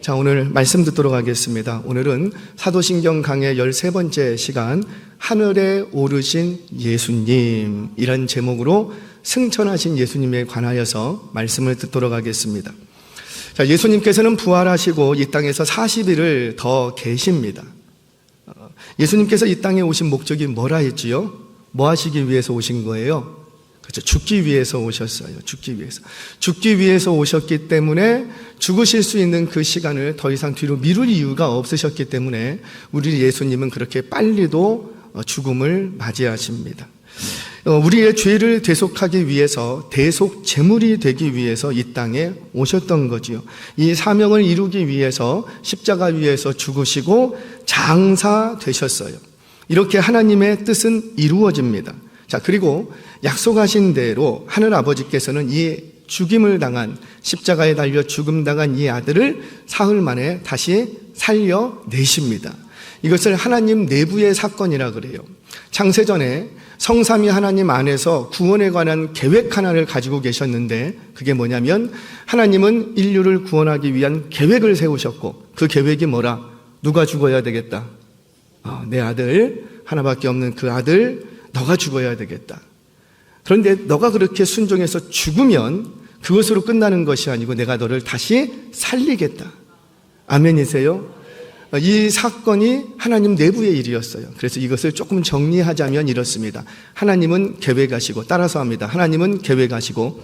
자, 오늘 말씀 듣도록 하겠습니다. 오늘은 사도신경 강의 13번째 시간, 하늘에 오르신 예수님 이란 제목으로 승천하신 예수님에 관하여서 말씀을 듣도록 하겠습니다. 자, 예수님께서는 부활하시고 이 땅에서 40일을 더 계십니다. 예수님께서 이 땅에 오신 목적이 뭐라 했지요? 뭐 하시기 위해서 오신 거예요? 그렇죠. 죽기 위해서 오셨어요. 죽기 위해서 오셨기 때문에 죽으실 수 있는 그 시간을 더 이상 뒤로 미룰 이유가 없으셨기 때문에 우리 예수님은 그렇게 빨리도 죽음을 맞이하십니다. 우리의 죄를 대속하기 위해서 대속 제물이 되기 위해서 이 땅에 오셨던 거지요. 이 사명을 이루기 위해서 십자가 위에서 죽으시고 장사되셨어요. 이렇게 하나님의 뜻은 이루어집니다. 자, 그리고 약속하신 대로 하늘 아버지께서는 이 죽임을 당한, 십자가에 달려 죽음 당한 이 아들을 사흘 만에 다시 살려내십니다. 이것을 하나님 내부의 사건이라 그래요. 창세전에 성삼위 하나님 안에서 구원에 관한 계획 하나를 가지고 계셨는데, 그게 뭐냐면 하나님은 인류를 구원하기 위한 계획을 세우셨고, 그 계획이 뭐라? 누가 죽어야 되겠다? 내 아들, 하나밖에 없는 그 아들, 너가 죽어야 되겠다. 그런데 너가 그렇게 순종해서 죽으면 그것으로 끝나는 것이 아니고 내가 너를 다시 살리겠다. 아멘이세요? 이 사건이 하나님 내부의 일이었어요. 그래서 이것을 조금 정리하자면 이렇습니다. 하나님은 계획하시고, 따라서 합니다. 하나님은 계획하시고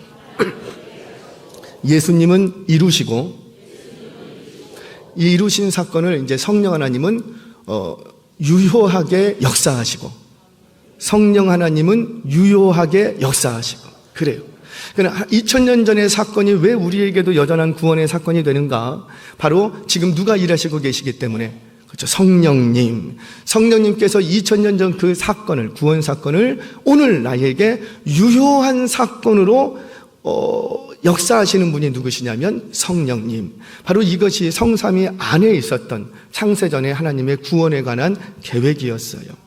예수님은 이루시고, 이 이루신 사건을 이제 성령 하나님은 유효하게 역사하시고, 성령 하나님은 유효하게 역사하시고, 그래요. 그러나 2000년 전의 사건이 왜 우리에게도 여전한 구원의 사건이 되는가? 바로 지금 누가 일하시고 계시기 때문에, 그렇죠. 성령님께서 2000년 전 그 사건을, 구원 사건을 오늘 나에게 유효한 사건으로 역사하시는 분이 누구시냐면 성령님. 바로 이것이 성삼위 안에 있었던 창세전의 하나님의 구원에 관한 계획이었어요.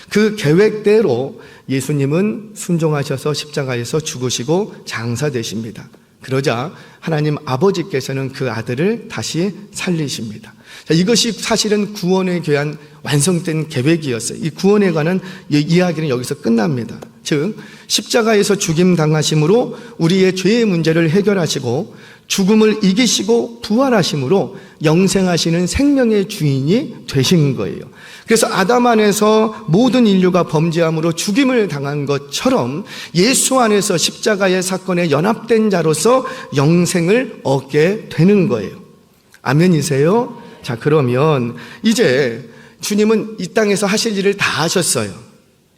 그 계획대로 예수님은 순종하셔서 십자가에서 죽으시고 장사되십니다. 그러자 하나님 아버지께서는 그 아들을 다시 살리십니다. 자, 이것이 사실은 구원에 대한 완성된 계획이었어요. 이 구원에 관한 이야기는 여기서 끝납니다. 즉, 십자가에서 죽임 당하심으로 우리의 죄의 문제를 해결하시고 죽음을 이기시고 부활하심으로 영생하시는 생명의 주인이 되신 거예요. 그래서 아담 안에서 모든 인류가 범죄함으로 죽임을 당한 것처럼 예수 안에서 십자가의 사건에 연합된 자로서 영생을 얻게 되는 거예요. 아멘이세요? 자, 그러면 이제 주님은 이 땅에서 하실 일을 다 하셨어요.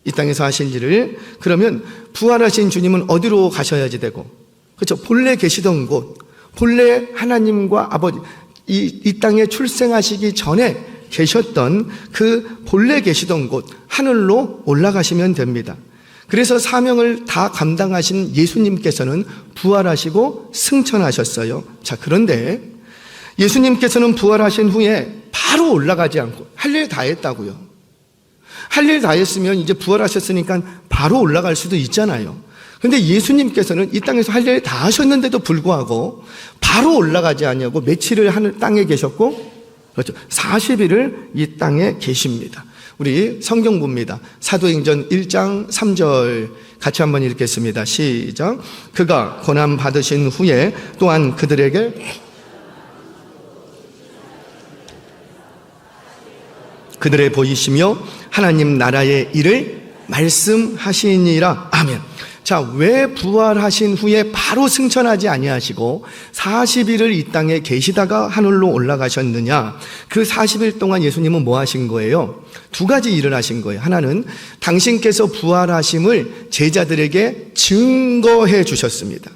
이 땅에서 하실 일을. 그러면 부활하신 주님은 어디로 가셔야지 되고, 그렇죠? 본래 계시던 곳, 본래 하나님과 아버지, 이 땅에 출생하시기 전에 계셨던 그 본래 계시던 곳, 하늘로 올라가시면 됩니다. 그래서 사명을 다 감당하신 예수님께서는 부활하시고 승천하셨어요. 자, 그런데 예수님께서는 부활하신 후에 바로 올라가지 않고 할 일 다 했다고요. 할 일 다 했으면 이제 부활하셨으니까 바로 올라갈 수도 있잖아요. 그런데 예수님께서는 이 땅에서 할 일 다 하셨는데도 불구하고 바로 올라가지 않냐고 며칠을 하늘 땅에 계셨고, 그렇죠, 40일을 이 땅에 계십니다. 우리 성경 봅니다. 사도행전 1장 3절 같이 한번 읽겠습니다. 시작. 그가 고난 받으신 후에 또한 그들에게 그들의 보이시며 하나님 나라의 일을 말씀하시니라. 아멘. 자, 왜 부활하신 후에 바로 승천하지 아니하시고 40일을 이 땅에 계시다가 하늘로 올라가셨느냐? 그 40일 동안 예수님은 뭐 하신 거예요? 두 가지 일을 하신 거예요. 하나는 당신께서 부활하심을 제자들에게 증거해 주셨습니다.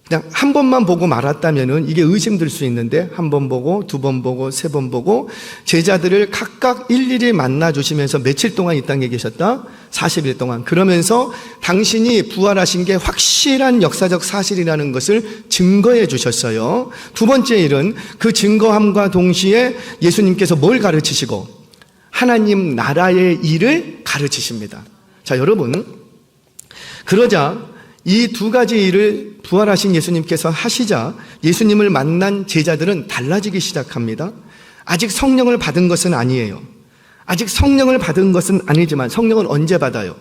그냥 한 번만 보고 말았다면은 이게 의심될 수 있는데, 한 번 보고, 두 번 보고, 세 번 보고, 제자들을 각각 일일이 만나 주시면서 며칠 동안 이 땅에 계셨다? 40일 동안. 그러면서 당신이 부활하신 게 확실한 역사적 사실이라는 것을 증거해 주셨어요. 두 번째 일은 그 증거함과 동시에 예수님께서 뭘 가르치시고? 하나님 나라의 일을 가르치십니다. 자, 여러분, 그러자 이 두 가지 일을 부활하신 예수님께서 하시자 예수님을 만난 제자들은 달라지기 시작합니다. 아직 성령을 받은 것은 아니에요. 아직 성령을 받은 것은 아니지만 성령은 언제 받아요?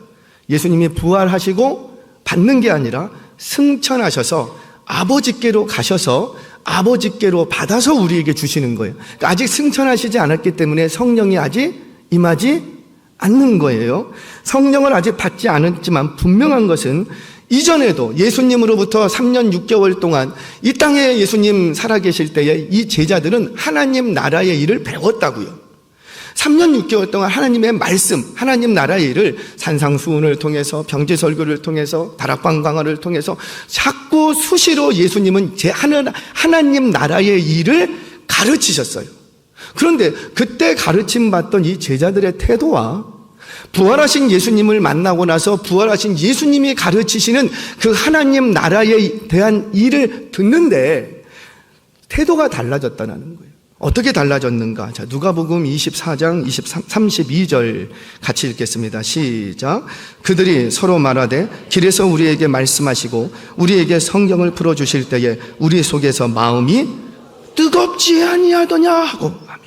예수님이 부활하시고 받는 게 아니라 승천하셔서 아버지께로 가셔서 아버지께로 받아서 우리에게 주시는 거예요. 그러니까 아직 승천하시지 않았기 때문에 성령이 아직 임하지 않는 거예요. 성령을 아직 받지 않았지만 분명한 것은 이전에도 예수님으로부터 3년 6개월 동안 이 땅에 예수님 살아계실 때에 이 제자들은 하나님 나라의 일을 배웠다고요. 3년 6개월 동안 하나님의 말씀, 하나님 나라의 일을 산상수훈을 통해서 병제설교를 통해서 다락방 강화를 통해서 자꾸 수시로 예수님은 하나님 나라의 일을 가르치셨어요. 그런데 그때 가르침 받던 이 제자들의 태도와 부활하신 예수님을 만나고 나서 부활하신 예수님이 가르치시는 그 하나님 나라에 대한 일을 듣는데 태도가 달라졌다는 거예요. 어떻게 달라졌는가? 자, 누가복음 24장 32절 같이 읽겠습니다. 시작. 그들이 서로 말하되 길에서 우리에게 말씀하시고 우리에게 성경을 풀어주실 때에 우리 속에서 마음이 뜨겁지 아니하더냐 하고 아멘.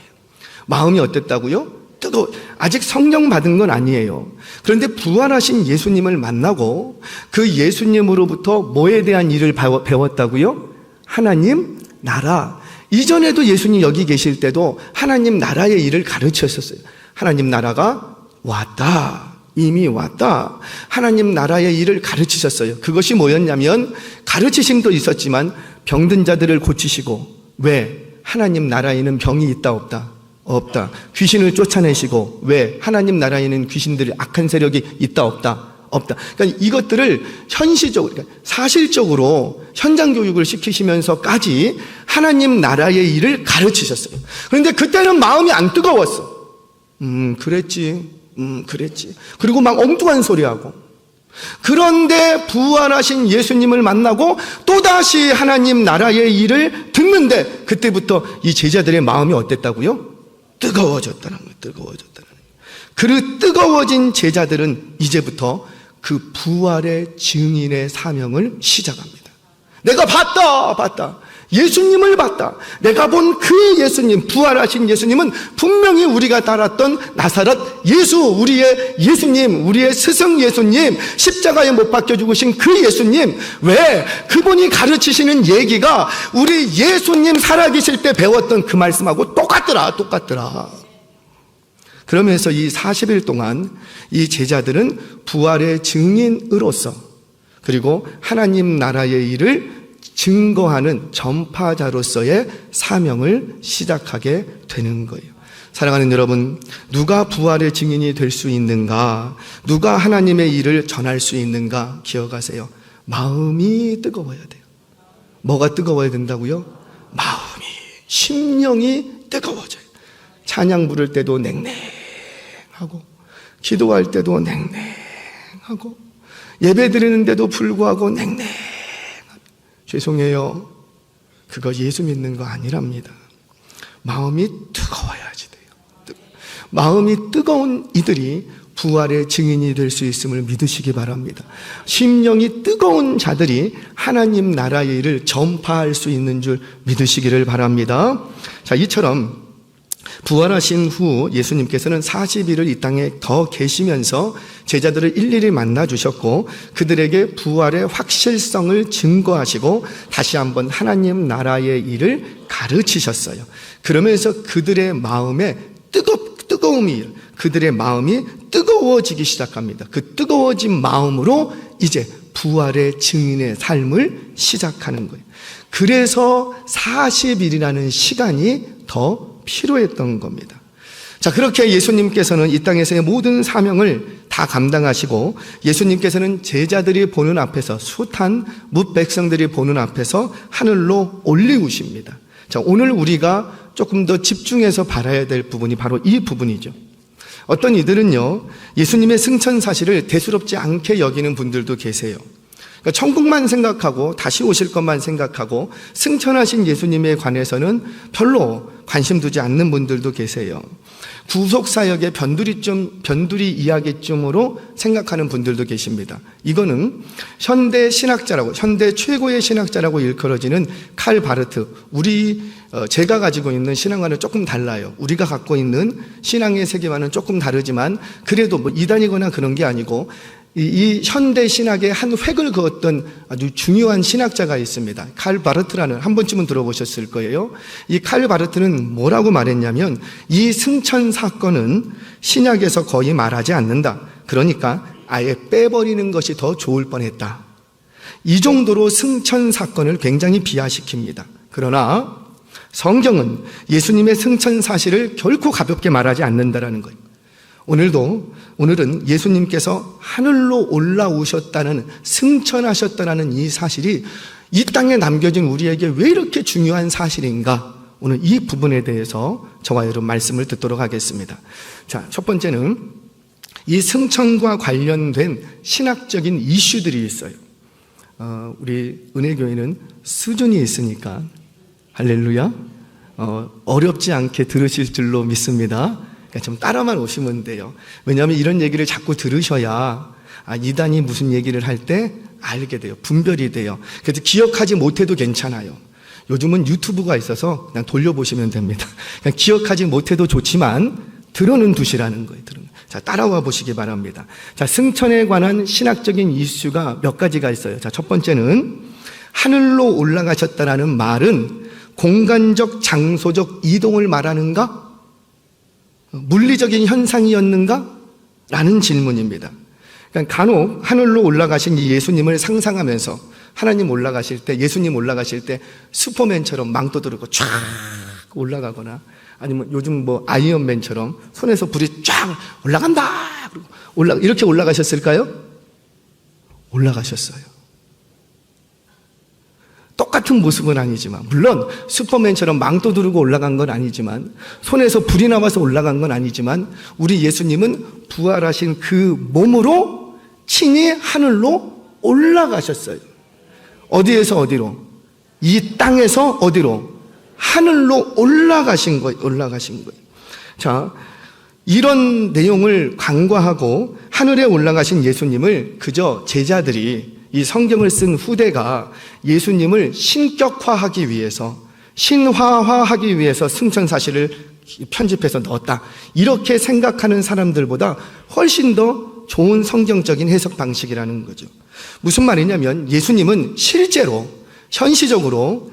마음이 어땠다고요? 뜨거워. 아직 성령 받은 건 아니에요. 그런데 부활하신 예수님을 만나고 그 예수님으로부터 뭐에 대한 일을 배웠다고요? 하나님 나라. 이전에도 예수님 여기 계실 때도 하나님 나라의 일을 가르쳤었어요. 하나님 나라가 왔다. 이미 왔다. 하나님 나라의 일을 가르치셨어요. 그것이 뭐였냐면 가르치심도 있었지만 병든 자들을 고치시고 왜? 하나님 나라에는 병이 있다 없다? 없다. 귀신을 쫓아내시고 왜? 하나님 나라에는 귀신들이 악한 세력이 있다 없다? 없다. 그러니까 이것들을 현실적으로, 그러니까 사실적으로 현장 교육을 시키시면서까지 하나님 나라의 일을 가르치셨어요. 그런데 그때는 마음이 안 뜨거웠어. 그랬지. 그리고 막 엉뚱한 소리하고. 그런데 부활하신 예수님을 만나고 또다시 하나님 나라의 일을 듣는데 그때부터 이 제자들의 마음이 어땠다고요? 뜨거워졌다는 거예요. 뜨거워졌다는 거예요. 그 뜨거워진 제자들은 이제부터 그 부활의 증인의 사명을 시작합니다. 내가 봤다. 예수님을 봤다. 내가 본 그 예수님, 부활하신 예수님은 분명히 우리가 따랐던 나사렛 예수, 우리의 예수님, 우리의 스승 예수님, 십자가에 못 박혀 죽으신 그 예수님. 왜? 그분이 가르치시는 얘기가 우리 예수님 살아계실 때 배웠던 그 말씀하고 똑같더라. 그러면서 이 40일 동안 이 제자들은 부활의 증인으로서 그리고 하나님 나라의 일을 증거하는 전파자로서의 사명을 시작하게 되는 거예요. 사랑하는 여러분, 누가 부활의 증인이 될 수 있는가? 누가 하나님의 일을 전할 수 있는가? 기억하세요. 마음이 뜨거워야 돼요. 뭐가 뜨거워야 된다고요? 마음이, 심령이 뜨거워져요. 찬양 부를 때도 냉랭하고 기도할 때도 냉랭하고 예배 드리는데도 불구하고 냉랭하고. 죄송해요. 그거 예수 믿는 거 아니랍니다. 마음이 뜨거워야지 돼요. 마음이 뜨거운 이들이 부활의 증인이 될 수 있음을 믿으시기 바랍니다. 심령이 뜨거운 자들이 하나님 나라의 일을 전파할 수 있는 줄 믿으시기를 바랍니다. 자, 이처럼 부활하신 후 예수님께서는 40일을 이 땅에 더 계시면서 제자들을 일일이 만나 주셨고 그들에게 부활의 확실성을 증거하시고 다시 한번 하나님 나라의 일을 가르치셨어요. 그러면서 그들의 마음에 뜨거움이, 그들의 마음이 뜨거워지기 시작합니다. 그 뜨거워진 마음으로 이제 부활의 증인의 삶을 시작하는 거예요. 그래서 40일이라는 시간이 더 필요했던 겁니다. 자, 그렇게 예수님께서는 이 땅에서의 모든 사명을 다 감당하시고 예수님께서는 제자들이 보는 앞에서 숱한 뭇백성들이 보는 앞에서 하늘로 올리우십니다. 자, 오늘 우리가 조금 더 집중해서 바라야 될 부분이 바로 이 부분이죠. 어떤 이들은요, 예수님의 승천 사실을 대수롭지 않게 여기는 분들도 계세요. 그러니까 천국만 생각하고 다시 오실 것만 생각하고 승천하신 예수님에 관해서는 별로 관심 두지 않는 분들도 계세요. 구속사역의 변두리 이야기쯤으로 생각하는 분들도 계십니다. 이거는 현대 신학자라고, 현대 최고의 신학자라고 일컬어지는 칼 바르트, 제가 가지고 있는 신앙과는 조금 달라요. 우리가 갖고 있는 신앙의 세계와는 조금 다르지만 그래도 뭐 이단이거나 그런 게 아니고 이 현대 신학의 한 획을 그었던 아주 중요한 신학자가 있습니다. 칼 바르트라는, 한 번쯤은 들어보셨을 거예요. 이 칼 바르트는 뭐라고 말했냐면, 이 승천 사건은 신약에서 거의 말하지 않는다. 그러니까 아예 빼버리는 것이 더 좋을 뻔했다. 이 정도로 승천 사건을 굉장히 비하시킵니다. 그러나 성경은 예수님의 승천 사실을 결코 가볍게 말하지 않는다라는 거예요. 오늘은 예수님께서 하늘로 올라오셨다는, 승천하셨다는 이 사실이 이 땅에 남겨진 우리에게 왜 이렇게 중요한 사실인가? 오늘 이 부분에 대해서 저와 여러분 말씀을 듣도록 하겠습니다. 자, 첫 번째는 이 승천과 관련된 신학적인 이슈들이 있어요. 우리 은혜교회는 수준이 있으니까 할렐루야, 어렵지 않게 들으실 줄로 믿습니다. 좀 따라만 오시면 돼요. 왜냐하면 이런 얘기를 자꾸 들으셔야 이단이 무슨 얘기를 할 때 알게 돼요. 분별이 돼요. 그래서 기억하지 못해도 괜찮아요. 요즘은 유튜브가 있어서 그냥 돌려보시면 됩니다. 그냥 기억하지 못해도 좋지만 들어는 두시라는 거예요. 자, 따라와 보시기 바랍니다. 자, 승천에 관한 신학적인 이슈가 몇 가지가 있어요. 자, 첫 번째는 하늘로 올라가셨다라는 말은 공간적, 장소적 이동을 말하는가? 물리적인 현상이었는가? 라는 질문입니다. 그러니까 간혹 하늘로 올라가신 이 예수님을 상상하면서 하나님 올라가실 때, 예수님 올라가실 때 슈퍼맨처럼 망토 들고 쫙 올라가거나 아니면 요즘 뭐 아이언맨처럼 손에서 불이 쫙 올라간다! 그리고 이렇게 올라가셨을까요? 올라가셨어요. 똑같은 모습은 아니지만, 물론 슈퍼맨처럼 망토 두르고 올라간 건 아니지만, 손에서 불이 나와서 올라간 건 아니지만, 우리 예수님은 부활하신 그 몸으로 친히 하늘로 올라가셨어요. 어디에서 어디로? 이 땅에서 어디로? 하늘로 올라가신 거예요. 자, 이런 내용을 간과하고 하늘에 올라가신 예수님을 그저 제자들이, 이 성경을 쓴 후대가 예수님을 신격화하기 위해서, 신화화하기 위해서 승천 사실을 편집해서 넣었다, 이렇게 생각하는 사람들보다 훨씬 더 좋은 성경적인 해석 방식이라는 거죠. 무슨 말이냐면 예수님은 실제로 현시적으로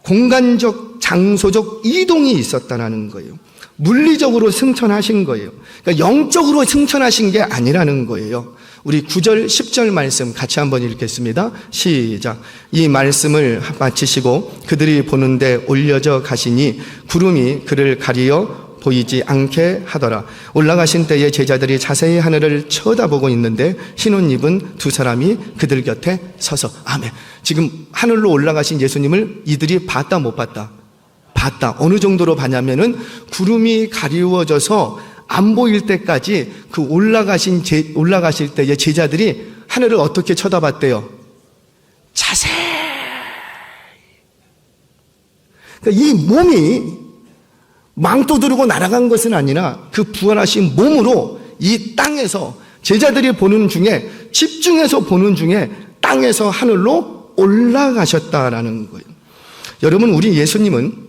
공간적, 장소적 이동이 있었다는 거예요. 물리적으로 승천하신 거예요. 그러니까 영적으로 승천하신 게 아니라는 거예요. 우리 9절, 10절 말씀 같이 한번 읽겠습니다. 시작. 이 말씀을 마치시고 그들이 보는데 올려져 가시니 구름이 그를 가리어 보이지 않게 하더라. 올라가신 때에 제자들이 자세히 하늘을 쳐다보고 있는데 흰 옷 입은 두 사람이 그들 곁에 서서. 아멘. 지금 하늘로 올라가신 예수님을 이들이 봤다 못 봤다? 봤다. 어느 정도로 봤냐면은 구름이 가리워져서 안 보일 때까지 그 올라가실 때의 제자들이 하늘을 어떻게 쳐다봤대요? 자세히. 그러니까 이 몸이 망토 두르고 날아간 것은 아니라 그 부활하신 몸으로 이 땅에서 제자들이 보는 중에, 집중해서 보는 중에 땅에서 하늘로 올라가셨다라는 거예요. 여러분, 우리 예수님은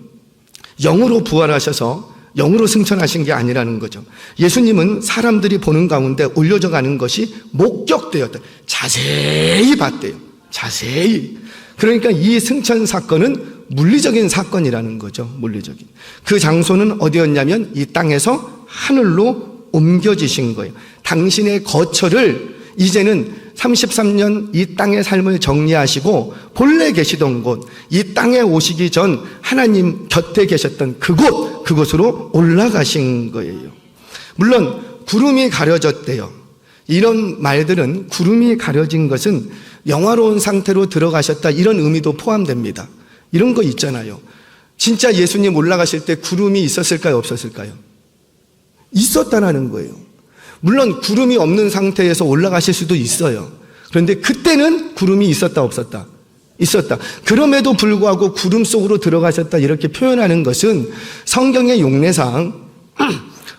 영으로 부활하셔서 영으로 승천하신 게 아니라는 거죠. 예수님은 사람들이 보는 가운데 올려져 가는 것이 목격되었다. 자세히 봤대요. 자세히. 그러니까 이 승천 사건은 물리적인 사건이라는 거죠. 물리적인. 그 장소는 어디였냐면 이 땅에서 하늘로 옮겨지신 거예요. 당신의 거처를 이제는 33년 이 땅의 삶을 정리하시고 본래 계시던 곳, 이 땅에 오시기 전 하나님 곁에 계셨던 그곳으로 올라가신 거예요. 물론 구름이 가려졌대요. 이런 말들은, 구름이 가려진 것은 영화로운 상태로 들어가셨다, 이런 의미도 포함됩니다. 이런 거 있잖아요. 진짜 예수님 올라가실 때 구름이 있었을까요, 없었을까요? 있었다는 거예요. 물론 구름이 없는 상태에서 올라가실 수도 있어요. 그런데 그때는 구름이 있었다 없었다? 있었다. 그럼에도 불구하고 구름 속으로 들어가셨다 이렇게 표현하는 것은 성경의 용례상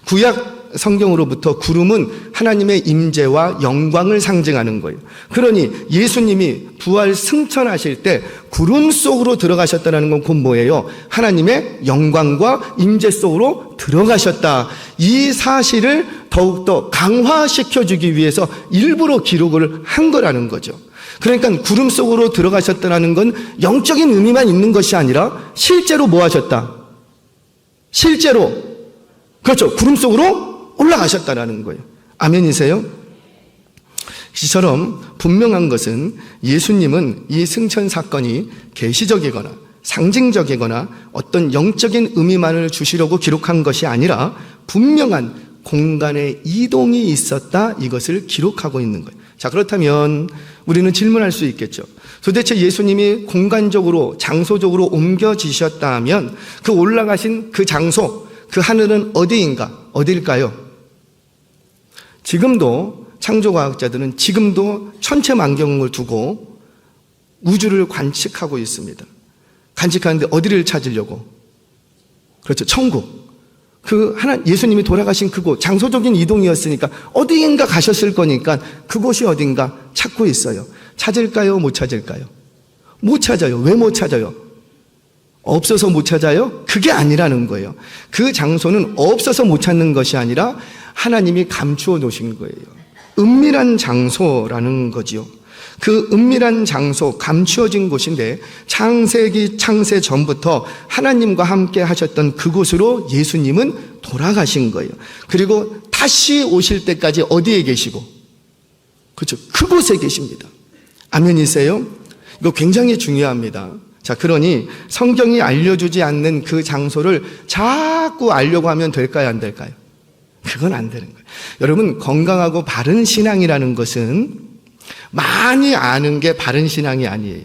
구약 성경으로부터 구름은 하나님의 임재와 영광을 상징하는 거예요. 그러니 예수님이 부활 승천하실 때 구름 속으로 들어가셨다는 건 곧 뭐예요? 하나님의 영광과 임재 속으로 들어가셨다. 이 사실을 더욱더 강화시켜주기 위해서 일부러 기록을 한 거라는 거죠. 그러니까 구름 속으로 들어가셨다는 건 영적인 의미만 있는 것이 아니라 실제로 뭐 하셨다? 실제로, 그렇죠, 구름 속으로 올라가셨다라는 거예요. 아멘이세요? 이처럼 분명한 것은 예수님은 이 승천 사건이 계시적이거나 상징적이거나 어떤 영적인 의미만을 주시려고 기록한 것이 아니라 분명한 공간의 이동이 있었다, 이것을 기록하고 있는 거예요. 자, 그렇다면 우리는 질문할 수 있겠죠. 도대체 예수님이 공간적으로 장소적으로 옮겨지셨다 하면 그 올라가신 그 장소, 그 하늘은 어디인가? 어디일까요? 지금도 창조과학자들은 지금도 천체만경을 두고 우주를 관측하고 있습니다. 관측하는데 어디를 찾으려고? 그렇죠, 천국. 예수님이 돌아가신 그곳, 장소적인 이동이었으니까 어디인가 가셨을 거니까 그곳이 어딘가 찾고 있어요. 찾을까요? 못 찾을까요? 못 찾아요. 왜 못 찾아요? 없어서 못 찾아요? 그게 아니라는 거예요. 그 장소는 없어서 못 찾는 것이 아니라 하나님이 감추어 놓으신 거예요. 은밀한 장소라는 거지요. 그 은밀한 장소, 감추어진 곳인데 창세기 창세 전부터 하나님과 함께 하셨던 그곳으로 예수님은 돌아가신 거예요. 그리고 다시 오실 때까지 어디에 계시고? 그렇죠, 그곳에 계십니다. 아멘이세요? 이거 굉장히 중요합니다. 자, 그러니 성경이 알려주지 않는 그 장소를 자꾸 알려고 하면 될까요, 안 될까요? 그건 안 되는 거예요. 여러분, 건강하고 바른 신앙이라는 것은 많이 아는 게 바른 신앙이 아니에요.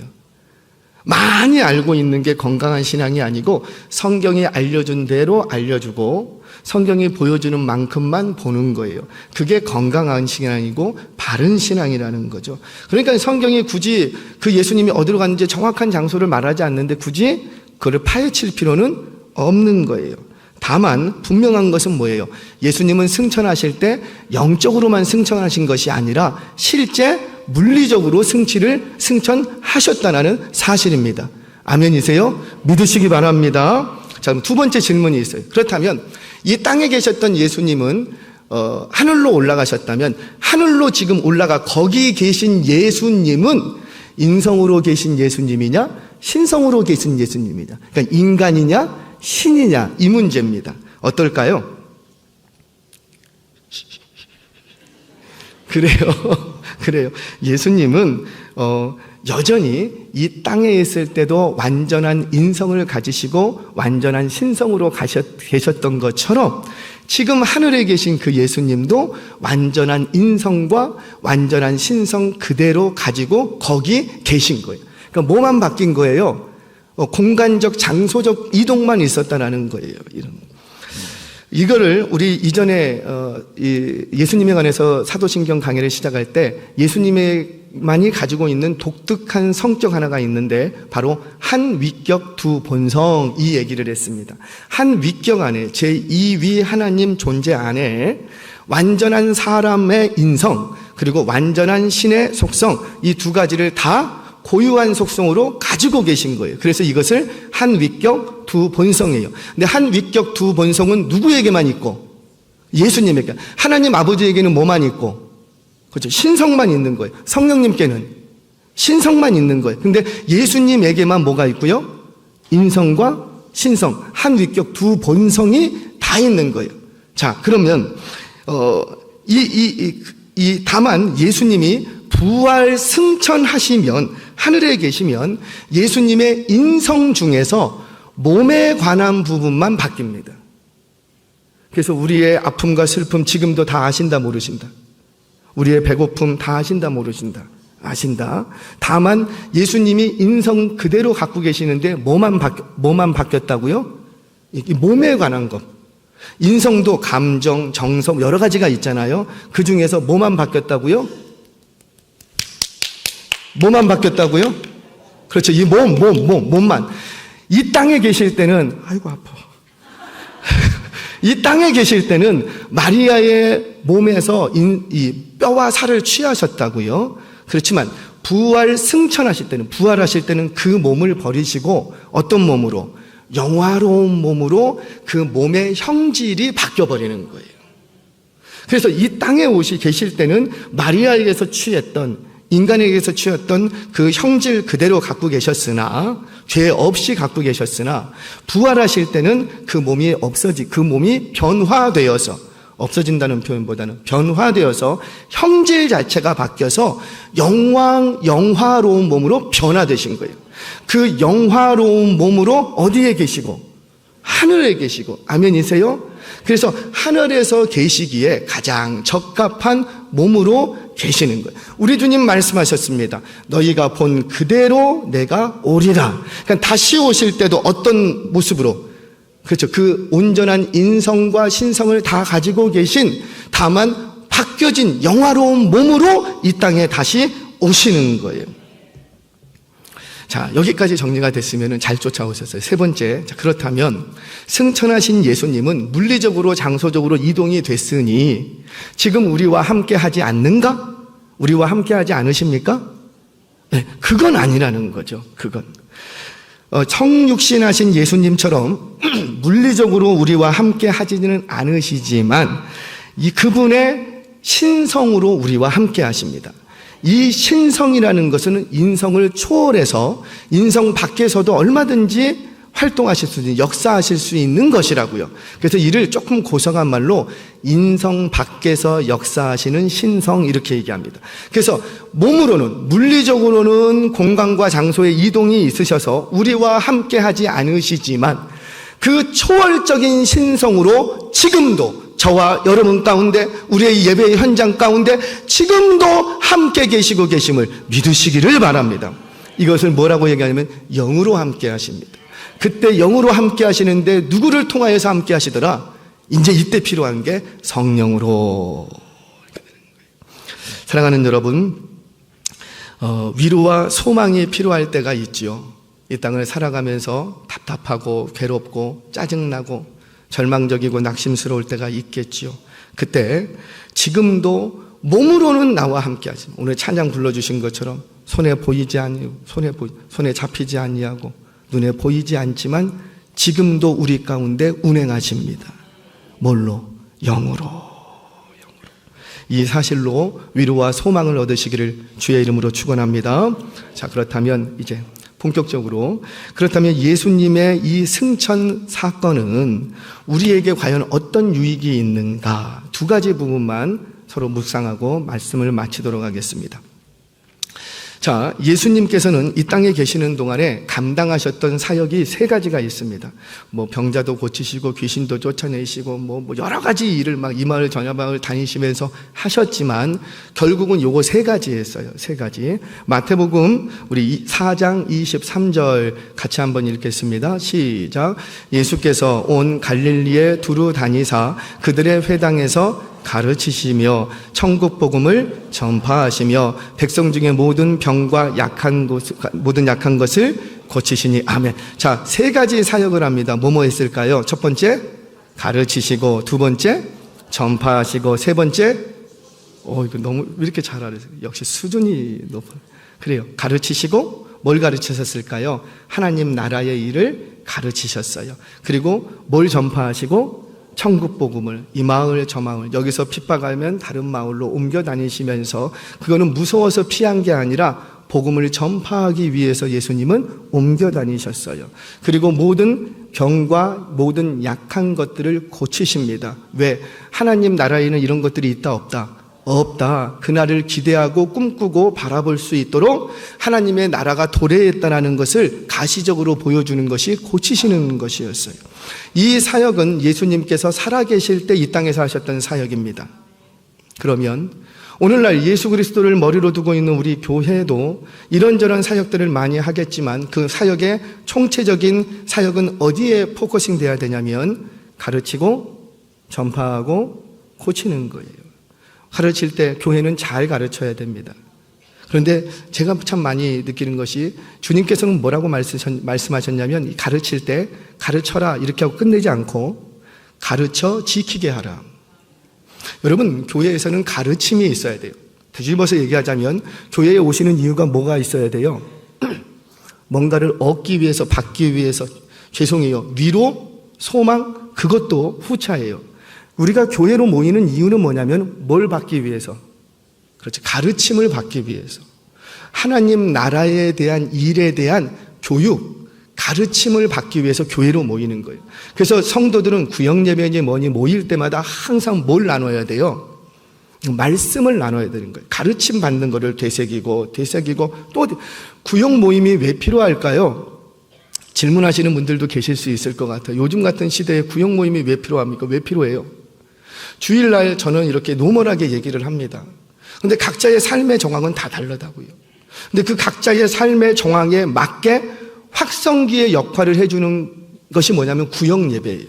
많이 알고 있는 게 건강한 신앙이 아니고 성경이 알려준 대로 알려주고 성경이 보여주는 만큼만 보는 거예요. 그게 건강한 신앙이고 바른 신앙이라는 거죠. 그러니까 성경이 굳이 그 예수님이 어디로 갔는지 정확한 장소를 말하지 않는데 굳이 그걸 파헤칠 필요는 없는 거예요. 다만 분명한 것은 뭐예요? 예수님은 승천하실 때 영적으로만 승천하신 것이 아니라 실제 물리적으로 승천하셨다는 사실입니다. 아멘이세요? 믿으시기 바랍니다. 자, 그럼 두 번째 질문이 있어요. 그렇다면 이 땅에 계셨던 예수님은 하늘로 올라가셨다면 하늘로 지금 올라가 거기 계신 예수님은 인성으로 계신 예수님이냐 신성으로 계신 예수님이냐, 그러니까 인간이냐 신이냐, 이 문제입니다. 어떨까요? 그래요. 예수님은 여전히 이 땅에 있을 때도 완전한 인성을 가지시고 완전한 신성으로 계셨던 것처럼 지금 하늘에 계신 그 예수님도 완전한 인성과 완전한 신성 그대로 가지고 거기 계신 거예요. 그러니까 뭐만 바뀐 거예요? 공간적, 장소적 이동만 있었다라는 거예요. 이거를 우리 이전에 예수님에 관해서 사도신경 강의를 시작할 때 예수님만이 가지고 있는 독특한 성격 하나가 있는데 바로 한 위격 두 본성, 이 얘기를 했습니다. 한 위격 안에, 제2위 하나님 존재 안에 완전한 사람의 인성 그리고 완전한 신의 속성, 이 두 가지를 다 고유한 속성으로 가지고 계신 거예요. 그래서 이것을 한 위격 두 본성이에요. 근데 한 위격 두 본성은 누구에게만 있고? 예수님에게. 하나님 아버지에게는 뭐만 있고? 그렇죠, 신성만 있는 거예요. 성령님께는 신성만 있는 거예요. 근데 예수님에게만 뭐가 있고요? 인성과 신성, 한 위격 두 본성이 다 있는 거예요. 자, 그러면 다만 예수님이 부활 승천하시면 하늘에 계시면 예수님의 인성 중에서 몸에 관한 부분만 바뀝니다. 그래서 우리의 아픔과 슬픔 지금도 다 아신다 모르신다? 우리의 배고픔 다 아신다 모르신다? 아신다. 다만 예수님이 인성 그대로 갖고 계시는데 뭐만 바뀌었다고요? 이 몸에 관한 것. 인성도 감정, 정성 여러 가지가 있잖아요. 그 중에서 뭐만 바뀌었다고요? 뭐만 바뀌었다고요? 그렇죠. 이 몸만. 이 땅에 계실 때는, 아이고, 아파. 이 땅에 계실 때는 마리아의 몸에서 이 뼈와 살을 취하셨다고요. 그렇지만 부활하실 때는 그 몸을 버리시고 어떤 몸으로? 영화로운 몸으로 그 몸의 형질이 바뀌어버리는 거예요. 그래서 이 땅에 계실 때는 마리아에게서 인간에게서 취했던 그 형질 그대로 갖고 계셨으나, 죄 없이 갖고 계셨으나, 부활하실 때는 그 몸이 변화되어서, 없어진다는 표현보다는 변화되어서 형질 자체가 바뀌어서 영화로운 몸으로 변화되신 거예요. 그 영화로운 몸으로 어디에 계시고? 하늘에 계시고. 아멘이세요? 그래서 하늘에서 계시기에 가장 적합한 몸으로 계시는 거예요. 우리 주님 말씀하셨습니다. 너희가 본 그대로 내가 오리라. 그러니까 다시 오실 때도 어떤 모습으로? 그렇죠. 그 온전한 인성과 신성을 다 가지고 계신, 다만 바뀌어진 영화로운 몸으로 이 땅에 다시 오시는 거예요. 자, 여기까지 정리가 됐으면 잘 쫓아오셨어요. 세 번째, 자, 그렇다면 승천하신 예수님은 물리적으로 장소적으로 이동이 됐으니 지금 우리와 함께 하지 않는가? 우리와 함께 하지 않으십니까? 네, 그건 아니라는 거죠. 그건 청육신하신 예수님처럼 물리적으로 우리와 함께 하지는 않으시지만 그분의 신성으로 우리와 함께 하십니다. 이 신성이라는 것은 인성을 초월해서 인성 밖에서도 얼마든지 활동하실 수 있는, 역사하실 수 있는 것이라고요. 그래서 이를 조금 고성한 말로 인성 밖에서 역사하시는 신성, 이렇게 얘기합니다. 그래서 몸으로는, 물리적으로는 공간과 장소에 이동이 있으셔서 우리와 함께 하지 않으시지만 그 초월적인 신성으로 지금도 저와 여러분 가운데, 우리의 예배의 현장 가운데 지금도 함께 계시고 계심을 믿으시기를 바랍니다. 이것을 뭐라고 얘기하냐면 영으로 함께 하십니다. 그때 영으로 함께 하시는데 누구를 통하여서 함께 하시더라? 이제 이때 필요한 게 성령으로. 사랑하는 여러분, 위로와 소망이 필요할 때가 있지요. 이 땅을 살아가면서 답답하고 괴롭고 짜증나고 절망적이고 낙심스러울 때가 있겠지요. 그때 지금도 몸으로는 나와 함께 하지. 오늘 찬양 불러주신 것처럼 손에 보이지 않고 손에 잡히지 아니하고 눈에 보이지 않지만 지금도 우리 가운데 운행하십니다. 뭘로? 영으로. 이 사실로 위로와 소망을 얻으시기를 주의 이름으로 축원합니다. 자, 그렇다면 이제 본격적으로, 그렇다면 예수님의 이 승천 사건은 우리에게 과연 어떤 유익이 있는가? 두 가지 부분만 서로 묵상하고 말씀을 마치도록 하겠습니다. 자, 예수님께서는 이 땅에 계시는 동안에 감당하셨던 사역이 세 가지가 있습니다. 병자도 고치시고 귀신도 쫓아내시고 여러 가지 일을 이 마을 저 마을 다니시면서 하셨지만 결국은 요거 세 가지였어요. 세 가지. 마태복음 우리 4장 23절 같이 한번 읽겠습니다. 시작. 예수께서 온 갈릴리에 두루 다니사 그들의 회당에서 가르치시며 천국 복음을 전파하시며 백성 중에 모든 병과 모든 약한 것을 고치시니. 아멘. 자, 세 가지 사역을 합니다. 뭐뭐 했을까요? 첫 번째 가르치시고, 두 번째 전파하시고, 세 번째 이거 너무 왜 이렇게 잘 알아요? 역시 수준이 높아요. 그래요. 가르치시고 뭘 가르치셨을까요? 하나님 나라의 일을 가르치셨어요. 그리고 뭘 전파하시고? 천국 복음을, 이 마을 저 마을, 여기서 핍박하면 다른 마을로 옮겨 다니시면서, 그거는 무서워서 피한 게 아니라 복음을 전파하기 위해서 예수님은 옮겨 다니셨어요. 그리고 모든 병과 모든 약한 것들을 고치십니다. 왜? 하나님 나라에는 이런 것들이 있다 없다? 없다. 그날을 기대하고 꿈꾸고 바라볼 수 있도록 하나님의 나라가 도래했다는 것을 가시적으로 보여주는 것이 고치시는 것이었어요. 이 사역은 예수님께서 살아계실 때 이 땅에서 하셨던 사역입니다. 그러면 오늘날 예수 그리스도를 머리로 두고 있는 우리 교회도 이런저런 사역들을 많이 하겠지만 그 사역의 총체적인 사역은 어디에 포커싱 돼야 되냐면 가르치고 전파하고 고치는 거예요. 가르칠 때 교회는 잘 가르쳐야 됩니다. 그런데 제가 참 많이 느끼는 것이 주님께서는 뭐라고 말씀하셨냐면 가르칠 때 가르쳐라 이렇게 하고 끝내지 않고 가르쳐 지키게 하라. 여러분, 교회에서는 가르침이 있어야 돼요. 뒤집어서 얘기하자면 교회에 오시는 이유가 뭐가 있어야 돼요? 뭔가를 얻기 위해서, 받기 위해서, 죄송해요, 위로, 소망, 그것도 후차예요. 우리가 교회로 모이는 이유는 뭐냐면 뭘 받기 위해서? 그렇죠. 가르침을 받기 위해서. 하나님 나라에 대한 일에 대한 교육, 가르침을 받기 위해서 교회로 모이는 거예요. 그래서 성도들은 구역예배니 뭐니 모일 때마다 항상 뭘 나눠야 돼요? 말씀을 나눠야 되는 거예요. 가르침 받는 거를 되새기고 또 구역 모임이 왜 필요할까요? 질문하시는 분들도 계실 수 있을 것 같아요. 요즘 같은 시대에 구역 모임이 왜 필요합니까? 왜 필요해요? 주일날 저는 이렇게 노멀하게 얘기를 합니다. 근데 각자의 삶의 정황은 다 다르다고요. 근데 그 각자의 삶의 정황에 맞게 확성기의 역할을 해주는 것이 뭐냐면 구역 예배예요.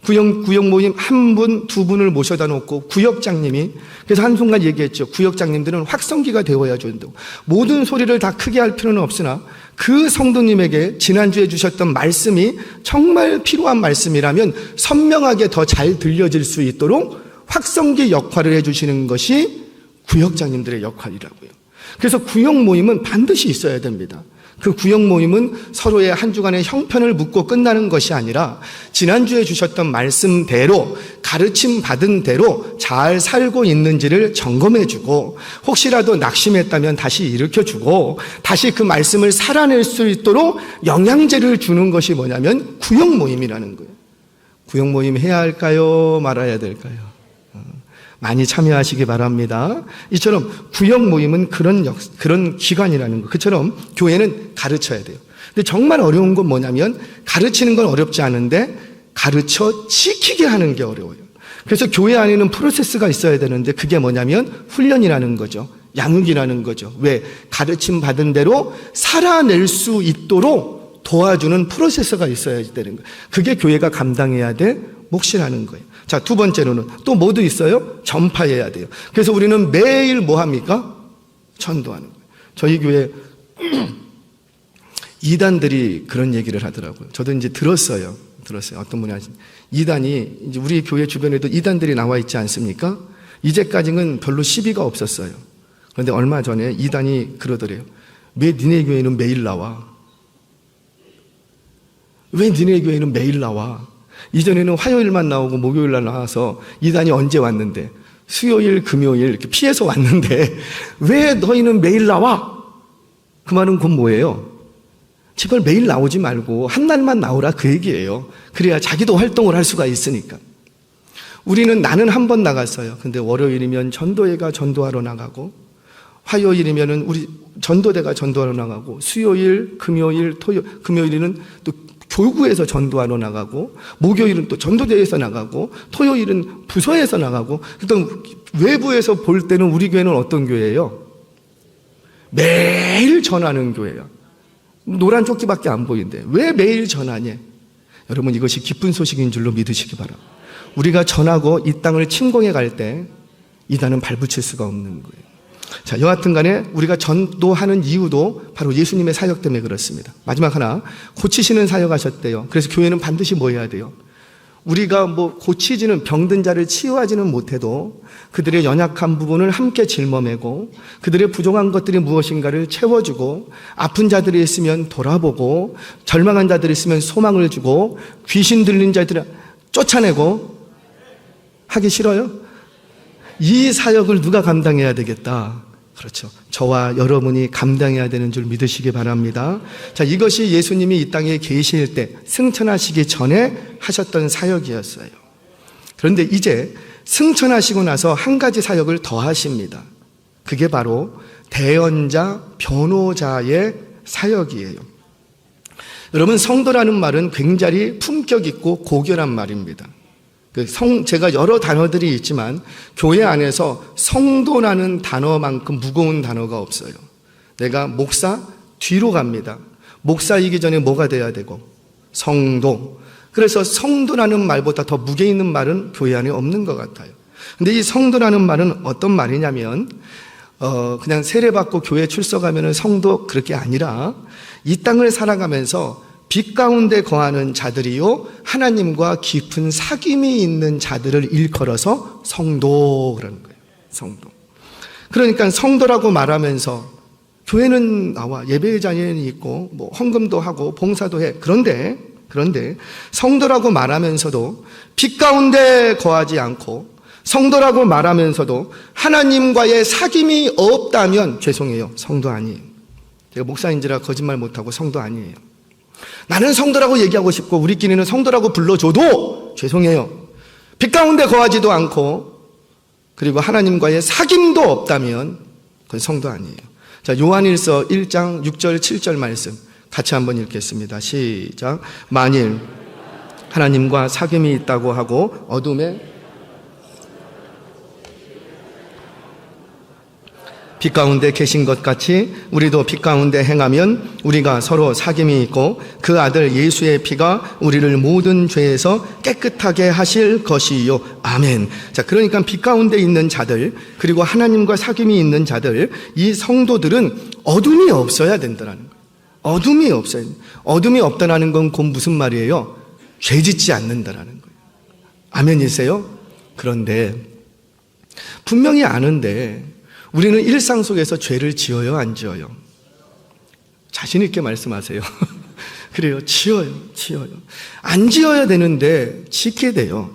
구역 모임 한 분, 두 분을 모셔다 놓고 구역장님이, 그래서 한순간 얘기했죠. 구역장님들은 확성기가 되어야 준다고. 모든 소리를 다 크게 할 필요는 없으나 그 성도님에게 지난주에 주셨던 말씀이 정말 필요한 말씀이라면 선명하게 더 잘 들려질 수 있도록 확성기 역할을 해주시는 것이 구역장님들의 역할이라고요. 그래서 구역 모임은 반드시 있어야 됩니다. 그 구역 모임은 서로의 한 주간의 형편을 묻고 끝나는 것이 아니라 지난주에 주셨던 말씀대로 가르침 받은 대로 잘 살고 있는지를 점검해주고 혹시라도 낙심했다면 다시 일으켜주고 다시 그 말씀을 살아낼 수 있도록 영양제를 주는 것이 뭐냐면 구역 모임이라는 거예요. 구역 모임 해야 할까요? 말아야 될까요? 많이 참여하시기 바랍니다. 이처럼 구역 모임은 그런 기관이라는 거. 그처럼 교회는 가르쳐야 돼요. 근데 정말 어려운 건 뭐냐면 가르치는 건 어렵지 않은데 가르쳐 지키게 하는 게 어려워요. 그래서 교회 안에는 프로세스가 있어야 되는데 그게 뭐냐면 훈련이라는 거죠. 양육이라는 거죠. 왜? 가르침 받은 대로 살아낼 수 있도록 도와주는 프로세스가 있어야 되는 거예요. 그게 교회가 감당해야 될 몫이라는 거예요. 자, 두 번째로는 또 뭐도 있어요? 전파해야 돼요. 그래서 우리는 매일 뭐 합니까? 전도하는 거예요. 저희 교회 이단들이 그런 얘기를 하더라고요. 저도 이제 들었어요. 어떤 분이 하신 이단이 이제 우리 교회 주변에도 이단들이 나와 있지 않습니까? 이제까지는 별로 시비가 없었어요. 그런데 얼마 전에 이단이 그러더래요. 왜 니네 교회는 매일 나와? 왜 니네 교회는 매일 나와? 이전에는 화요일만 나오고 목요일날 나와서 이단이 언제 왔는데 수요일, 금요일 이렇게 피해서 왔는데 왜 너희는 매일 나와? 그 말은 곧 뭐예요? 제발 매일 나오지 말고 한 날만 나오라 그 얘기예요. 그래야 자기도 활동을 할 수가 있으니까. 나는 한 번 나갔어요. 근데 월요일이면 전도회가 전도하러 나가고 화요일이면은 우리 전도대가 전도하러 나가고 수요일, 금요일, 금요일에는 또 교구에서 전도하러 나가고 목요일은 또 전도대에서 나가고 토요일은 부서에서 나가고 일단 외부에서 볼 때는 우리 교회는 어떤 교회예요? 매일 전하는 교회예요. 노란 조끼밖에 안 보이는데 왜 매일 전하냐? 여러분 이것이 기쁜 소식인 줄로 믿으시기 바랍니다. 우리가 전하고 이 땅을 침공해 갈 때 이단은 발붙일 수가 없는 거예요. 자, 여하튼 간에 우리가 전도하는 이유도 바로 예수님의 사역 때문에 그렇습니다. 마지막 하나, 고치시는 사역 하셨대요. 그래서 교회는 반드시 뭐 해야 돼요? 우리가 고치지는 병든 자를 치유하지는 못해도 그들의 연약한 부분을 함께 짊어매고 그들의 부족한 것들이 무엇인가를 채워주고 아픈 자들이 있으면 돌아보고 절망한 자들이 있으면 소망을 주고 귀신 들린 자들을 쫓아내고 하기 싫어요? 이 사역을 누가 감당해야 되겠다? 그렇죠. 저와 여러분이 감당해야 되는 줄 믿으시기 바랍니다. 자, 이것이 예수님이 이 땅에 계실 때 승천하시기 전에 하셨던 사역이었어요. 그런데 이제 승천하시고 나서 한 가지 사역을 더 하십니다. 그게 바로 대언자, 변호자의 사역이에요. 여러분, 성도라는 말은 굉장히 품격 있고 고결한 말입니다. 제가 여러 단어들이 있지만 교회 안에서 성도라는 단어만큼 무거운 단어가 없어요. 내가 목사 뒤로 갑니다. 목사이기 전에 뭐가 돼야 되고? 성도. 그래서 성도라는 말보다 더 무게 있는 말은 교회 안에 없는 것 같아요. 근데 이 성도라는 말은 어떤 말이냐면 그냥 세례받고 교회 출석하면 성도 그렇게 아니라 이 땅을 살아가면서 빛 가운데 거하는 자들이요 하나님과 깊은 사귐이 있는 자들을 일컬어서 성도 그러는 거예요. 성도. 그러니까 성도라고 말하면서 교회는 나와 예배의 자리는 있고 뭐 헌금도 하고 봉사도 해. 그런데 성도라고 말하면서도 빛 가운데 거하지 않고 성도라고 말하면서도 하나님과의 사귐이 없다면 죄송해요. 성도 아니에요. 제가 목사인지라 거짓말 못하고 성도 아니에요. 나는 성도라고 얘기하고 싶고 우리끼리는 성도라고 불러줘도 죄송해요. 빛 가운데 거하지도 않고 그리고 하나님과의 사귐도 없다면 그건 성도 아니에요. 자, 요한일서 1장 6절 7절 말씀 같이 한번 읽겠습니다. 시작. 만일 하나님과 사귐이 있다고 하고 어둠에 빛 가운데 계신 것 같이 우리도 빛 가운데 행하면 우리가 서로 사귐이 있고 그 아들 예수의 피가 우리를 모든 죄에서 깨끗하게 하실 것이요. 아멘. 자, 그러니까 빛 가운데 있는 자들 그리고 하나님과 사귐이 있는 자들 이 성도들은 어둠이 없어야 된다는 거예요. 어둠이 없어야 된다. 어둠이 없다는 건 곧 무슨 말이에요? 죄 짓지 않는다는 거예요. 아멘이세요? 그런데 분명히 아는데 우리는 일상 속에서 죄를 지어요, 안 지어요? 자신 있게 말씀하세요. 그래요, 지어요. 안 지어야 되는데 지게 돼요.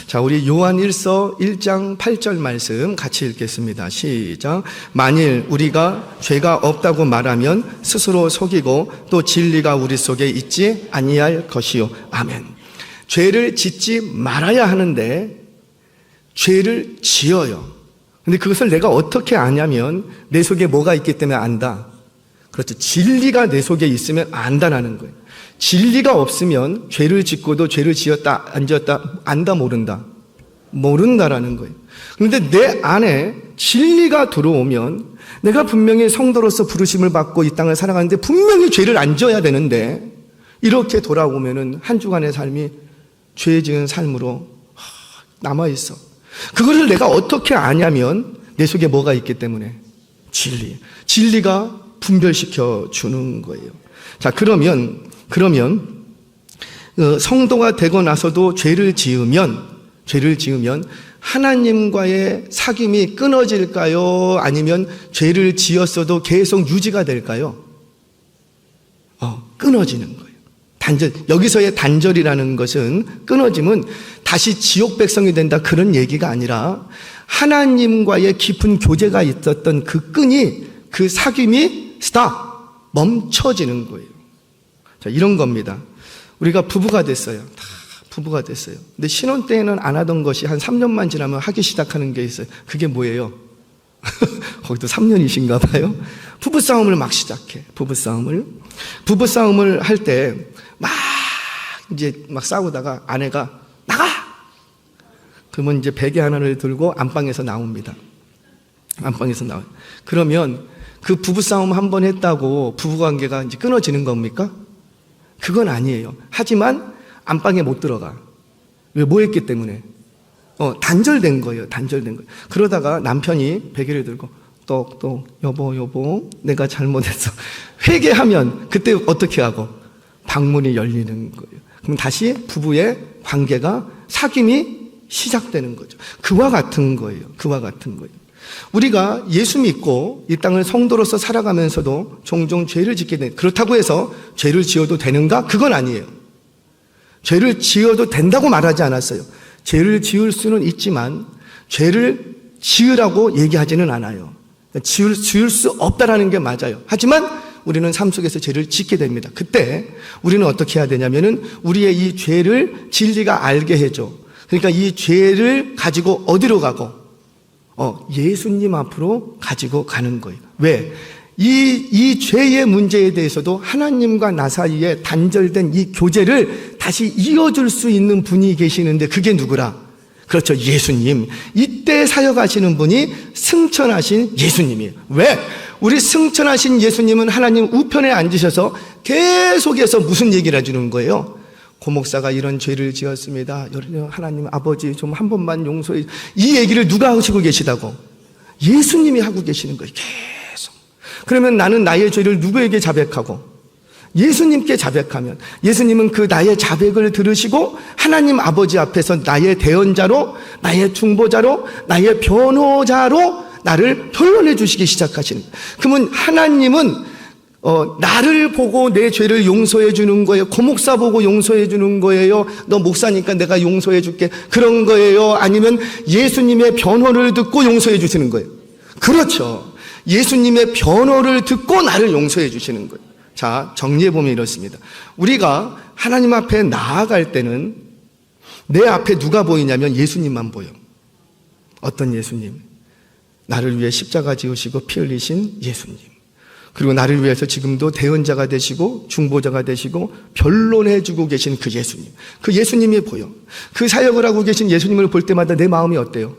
자, 우리 요한일서 1장 8절 말씀 같이 읽겠습니다. 시작. 만일 우리가 죄가 없다고 말하면 스스로 속이고 또 진리가 우리 속에 있지 아니할 것이요. 아멘. 죄를 짓지 말아야 하는데 죄를 지어요. 근데 그것을 내가 어떻게 아냐면 내 속에 뭐가 있기 때문에 안다. 그렇죠. 진리가 내 속에 있으면 안다라는 거예요. 진리가 없으면 죄를 짓고도 죄를 지었다 안 지었다 안다 모른다. 모른다라는 거예요. 그런데 내 안에 진리가 들어오면 내가 분명히 성도로서 부르심을 받고 이 땅을 살아가는데 분명히 죄를 안 지어야 되는데 이렇게 돌아오면은 한 주간의 삶이 죄 지은 삶으로 남아있어. 그거를 내가 어떻게 아냐면 내 속에 뭐가 있기 때문에 진리가 분별시켜 주는 거예요. 자, 그러면 성도가 되고 나서도 죄를 지으면 하나님과의 사귐이 끊어질까요? 아니면 죄를 지었어도 계속 유지가 될까요? 끊어지는 거예요. 단절. 여기서의 단절이라는 것은 끊어짐은 다시 지옥 백성이 된다 그런 얘기가 아니라 하나님과의 깊은 교제가 있었던 그 끈이 그 사귐이 멈춰지는 거예요. 자, 이런 겁니다. 우리가 부부가 됐어요. 다 부부가 됐어요. 근데 신혼 때에는 안 하던 것이 한 3년만 지나면 하기 시작하는 게 있어요. 그게 뭐예요? 거기도 3년이신가 봐요. 부부싸움을 막 시작해. 부부싸움을 할 때 막 싸우다가 아내가 나가! 그러면 이제 베개 하나를 들고 안방에서 나옵니다. 그러면 그 부부싸움 한 번 했다고 부부관계가 이제 끊어지는 겁니까? 그건 아니에요. 하지만 안방에 못 들어가. 왜? 뭐 했기 때문에? 단절된 거예요. 그러다가 남편이 베개를 들고 똑똑 여보 내가 잘못했어. 회개하면 그때 어떻게 하고? 방문이 열리는 거예요. 그럼 다시 부부의 관계가 사귐이 시작되는 거죠. 그와 같은 거예요. 우리가 예수 믿고 이 땅을 성도로서 살아가면서도 종종 죄를 짓게 돼. 그렇다고 해서 죄를 지어도 되는가? 그건 아니에요. 죄를 지어도 된다고 말하지 않았어요. 죄를 지을 수는 있지만 죄를 지으라고 얘기하지는 않아요. 지을 수 없다라는 게 맞아요. 하지만 우리는 삶 속에서 죄를 짓게 됩니다. 그때 우리는 어떻게 해야 되냐면은 우리의 이 죄를 진리가 알게 해줘. 그러니까 이 죄를 가지고 어디로 가고? 예수님 앞으로 가지고 가는 거예요. 왜? 이 죄의 문제에 대해서도 하나님과 나 사이에 단절된 이 교제를 다시 이어줄 수 있는 분이 계시는데 그게 누구라? 그렇죠. 예수님. 이때 사역하시는 분이 승천하신 예수님이에요. 왜? 우리 승천하신 예수님은 하나님 우편에 앉으셔서 계속해서 무슨 얘기를 해주는 거예요? 고목사가 이런 죄를 지었습니다. 하나님 아버지 좀 한 번만 용서해. 이 얘기를 누가 하시고 계시다고? 예수님이 하고 계시는 거예요. 계속. 그러면 나는 나의 죄를 누구에게 자백하고 예수님께 자백하면 예수님은 그 나의 자백을 들으시고 하나님 아버지 앞에서 나의 대언자로, 나의 중보자로, 나의 변호자로 나를 변론해 주시기 시작하시는 거예요. 그러면 하나님은 나를 보고 내 죄를 용서해 주는 거예요? 고목사 보고 용서해 주는 거예요? 너 목사니까 내가 용서해 줄게, 그런 거예요? 아니면 예수님의 변호를 듣고 용서해 주시는 거예요? 그렇죠. 예수님의 변호를 듣고 나를 용서해 주시는 거예요. 자, 정리해보면 이렇습니다. 우리가 하나님 앞에 나아갈 때는 내 앞에 누가 보이냐면 예수님만 보여. 어떤 예수님? 나를 위해 십자가 지으시고 피 흘리신 예수님. 그리고 나를 위해서 지금도 대언자가 되시고 중보자가 되시고 변론해주고 계신 그 예수님. 그 예수님이 보여. 그 사역을 하고 계신 예수님을 볼 때마다 내 마음이 어때요?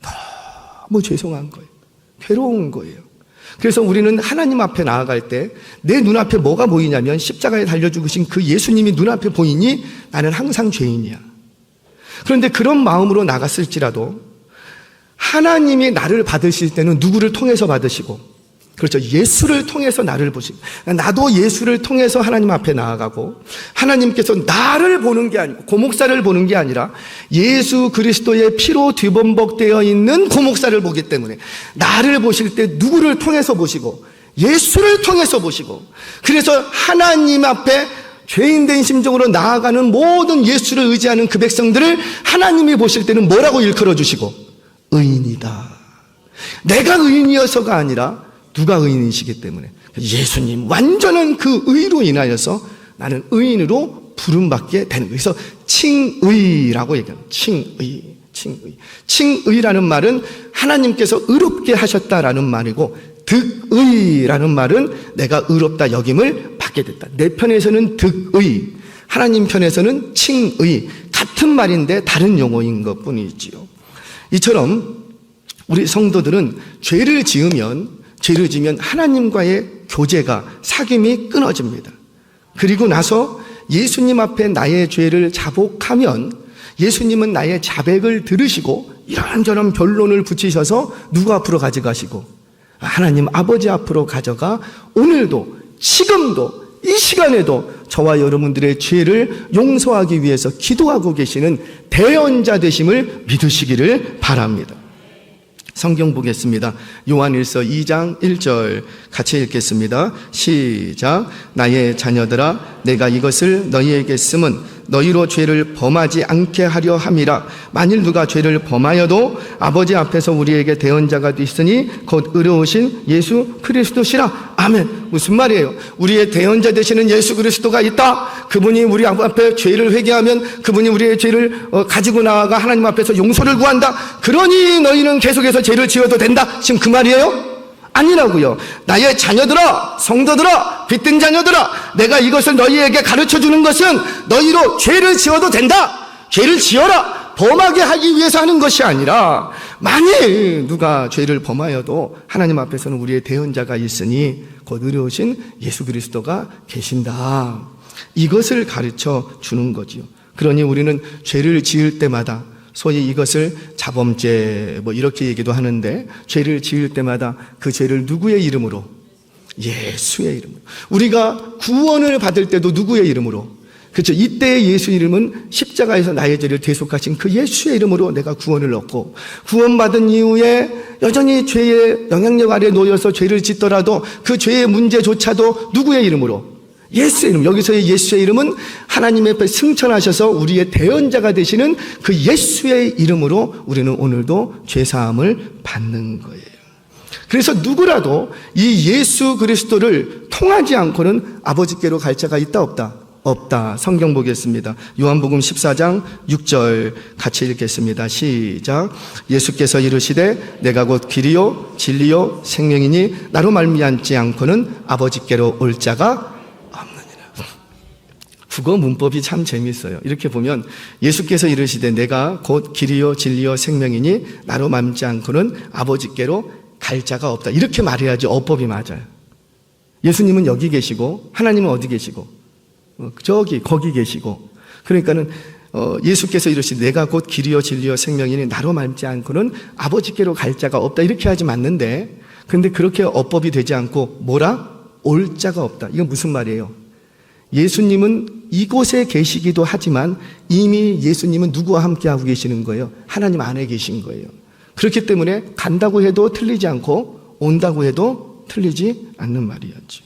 너무 죄송한 거예요. 괴로운 거예요. 그래서 우리는 하나님 앞에 나아갈 때 내 눈앞에 뭐가 보이냐면 십자가에 달려 죽으신 그 예수님이 눈앞에 보이니 나는 항상 죄인이야. 그런데 그런 마음으로 나갔을지라도 하나님이 나를 받으실 때는 누구를 통해서 받으시고, 그렇죠, 예수를 통해서 나를 보시고, 나도 예수를 통해서 하나님 앞에 나아가고 하나님께서 나를 보는 게 아니고 고목사를 보는 게 아니라 예수 그리스도의 피로 뒤범벅되어 있는 고목사를 보기 때문에 나를 보실 때 누구를 통해서 보시고 예수를 통해서 보시고, 그래서 하나님 앞에 죄인된 심정으로 나아가는 모든 예수를 의지하는 그 백성들을 하나님이 보실 때는 뭐라고 일컬어 주시고? 의인이다. 내가 의인이어서가 아니라 누가 의인이시기 때문에 예수님 완전한 그 의로 인하여서 나는 의인으로 부름받게 되는 거예요. 그래서 칭의라고 얘기합니다. 칭의라는 말은 하나님께서 의롭게 하셨다라는 말이고, 득의라는 말은 내가 의롭다 여김을 받게 됐다. 내 편에서는 득의, 하나님 편에서는 칭의, 같은 말인데 다른 용어인 것뿐이지요. 이처럼 우리 성도들은 죄를 지으면 하나님과의 교제가, 사귐이 끊어집니다. 그리고 나서 예수님 앞에 나의 죄를 자복하면 예수님은 나의 자백을 들으시고 이런저런 변론을 붙이셔서 누구 앞으로 가져가시고? 하나님 아버지 앞으로 가져가 오늘도, 지금도, 이 시간에도 저와 여러분들의 죄를 용서하기 위해서 기도하고 계시는 대언자 되심을 믿으시기를 바랍니다. 성경 보겠습니다. 요한일서 2장 1절 같이 읽겠습니다. 시작. 나의 자녀들아, 내가 이것을 너희에게 쓰면 너희로 죄를 범하지 않게 하려 함이라. 만일 누가 죄를 범하여도 아버지 앞에서 우리에게 대언자가 있으니 곧 의로우신 예수 그리스도시라. 아멘. 무슨 말이에요? 우리의 대언자 되시는 예수 그리스도가 있다. 그분이 우리 앞에 죄를 회개하면 그분이 우리의 죄를 가지고 나아가 하나님 앞에서 용서를 구한다. 그러니 너희는 계속해서 죄를 지어도 된다. 지금 그 말이에요? 아니라고요. 나의 자녀들아, 성도들아, 빛든 자녀들아, 내가 이것을 너희에게 가르쳐주는 것은 너희로 죄를 지어도 된다. 죄를 지어라. 범하게 하기 위해서 하는 것이 아니라 만일 누가 죄를 범하여도 하나님 앞에서는 우리의 대언자가 있으니 곧 의로우신 예수 그리스도가 계신다. 이것을 가르쳐 주는 거지요. 그러니 우리는 죄를 지을 때마다, 소위 이것을 자범죄 이렇게 얘기도 하는데, 죄를 지을 때마다 그 죄를 누구의 이름으로? 예수의 이름으로. 우리가 구원을 받을 때도 누구의 이름으로? 그렇죠. 이때의 예수 이름은 십자가에서 나의 죄를 대속하신 그 예수의 이름으로 내가 구원을 얻고, 구원받은 이후에 여전히 죄의 영향력 아래 놓여서 죄를 짓더라도 그 죄의 문제조차도 누구의 이름으로? 예수의 이름. 여기서의 예수의 이름은 하나님 앞에 승천하셔서 우리의 대언자가 되시는 그 예수의 이름으로 우리는 오늘도 죄사함을 받는 거예요. 그래서 누구라도 이 예수 그리스도를 통하지 않고는 아버지께로 갈 자가 있다 없다? 없다. 성경 보겠습니다. 요한복음 14장 6절 같이 읽겠습니다. 시작. 예수께서 이르시되 내가 곧 길이요 진리요 생명이니 나로 말미암지 않고는 아버지께로 올 자가 국어 문법이 참 재미있어요. 이렇게 보면 예수께서 이르시되 내가 곧 길이요 진리요 생명이니 나로 말미암지 않고는 아버지께로 갈 자가 없다. 이렇게 말해야지 어법이 맞아요. 예수님은 여기 계시고 하나님은 어디 계시고? 거기 계시고. 그러니까는 예수께서 이르시되 내가 곧 길이요 진리요 생명이니 나로 말지 않고는 아버지께로 갈 자가 없다 이렇게 하지 않는데, 근데 그렇게 어법이 되지 않고 뭐라? 올 자가 없다. 이건 무슨 말이에요? 예수님은 이곳에 계시기도 하지만 이미 예수님은 누구와 함께 하고 계시는 거예요? 하나님 안에 계신 거예요. 그렇기 때문에 간다고 해도 틀리지 않고 온다고 해도 틀리지 않는 말이었죠.